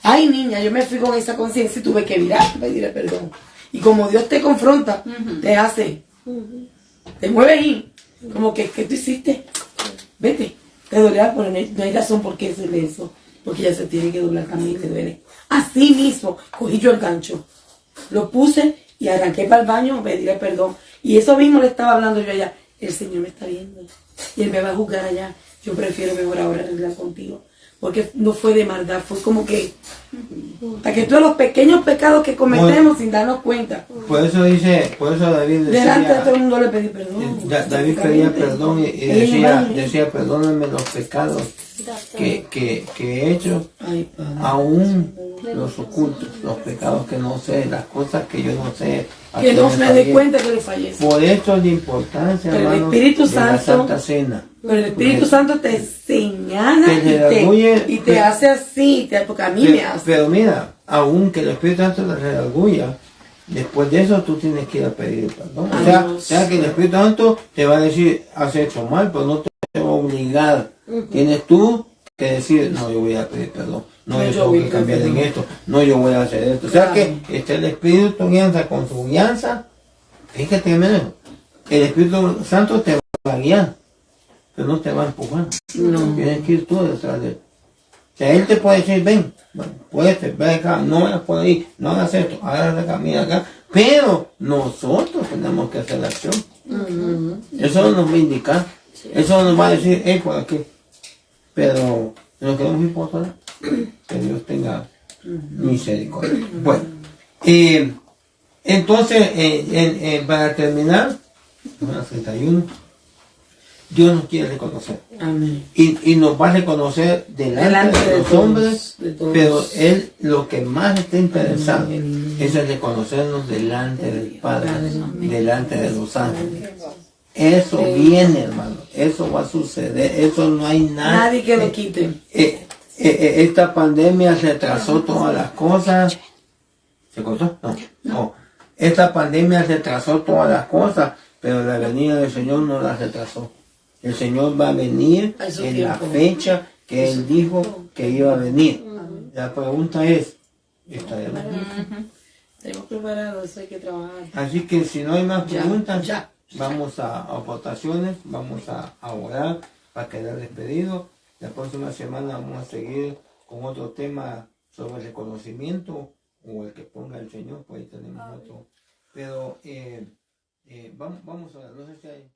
Ay, niña, yo me fui con esa conciencia y tuve que virar, pedirle perdón. Y como Dios te confronta, te hace, te mueve ahí. Como que, ¿qué tú hiciste? Vete. Te dolía, pero no hay razón por qué hacerle eso. Porque ya se tiene que doblar también, te duele. Así mismo, cogí yo el gancho. Lo puse y arranqué para el baño, pedirle perdón. Y eso mismo le estaba hablando yo allá. El Señor me está viendo. Y Él me va a juzgar allá. Yo prefiero mejor ahora arreglar contigo. Porque no fue de maldad, fue como que para que todos los pequeños pecados que cometemos sin darnos cuenta. Por eso David decía, delante de todo el mundo le pedí perdón. David pedía perdón y decía, perdóname los pecados que he hecho, aún los ocultos, los pecados que no sé, las cosas que yo no sé. Que no me dé cuenta que le fallece. Por eso es la importancia, pero hermanos, el Espíritu de la Santo, Santa Cena. Pero el Espíritu Santo te señala y te hace así, porque a mí me hace. Pero mira, aunque el Espíritu Santo te redarguya, después de eso tú tienes que ir a pedir perdón. O sea que el Espíritu Santo te va a decir, has hecho mal, pero no te va a obligar. Tienes tú que decir, no, yo voy a pedir perdón. No, yo tengo que cambiar en esto. No, yo voy a hacer esto. O sea que el Espíritu guianza con su guianza. Fíjate, el Espíritu Santo te va a guiar, pero no te va a empujar. No. Tienes que ir tú detrás de él. O sea, él te puede decir, ven, puedes, ven acá, no vayas por ahí, no hagas esto, hagas acá, mira acá. Pero nosotros tenemos que hacer la acción. Eso nos va a indicar. Eso nos va a decir, por aquí. Pero nos queremos ir por otro lado. Que Dios tenga misericordia. Bueno, entonces, para terminar, 31, Dios nos quiere reconocer. Amén. Y nos va a reconocer delante de los hombres, pero Él lo que más está interesado es el reconocernos delante del Padre, delante de los ángeles. Eso viene, hermano. Eso va a suceder. Eso no hay nada. Nadie que lo quite. Esta pandemia retrasó todas las cosas. ¿Se cortó? No. No. Esta pandemia retrasó todas las cosas, pero la venida del Señor no la retrasó. El Señor va a venir A su en la tiempo. fecha que Él dijo que iba a venir. La pregunta es, ¿estaremos? Tenemos preparados, eso hay que trabajar. Así que si no hay más Ya, preguntas, ya. vamos a votaciones, vamos a orar para quedar despedidos. La próxima semana vamos a seguir con otro tema sobre reconocimiento o el que ponga el Señor, pues ahí tenemos otro. Pero vamos a ver, no sé si hay...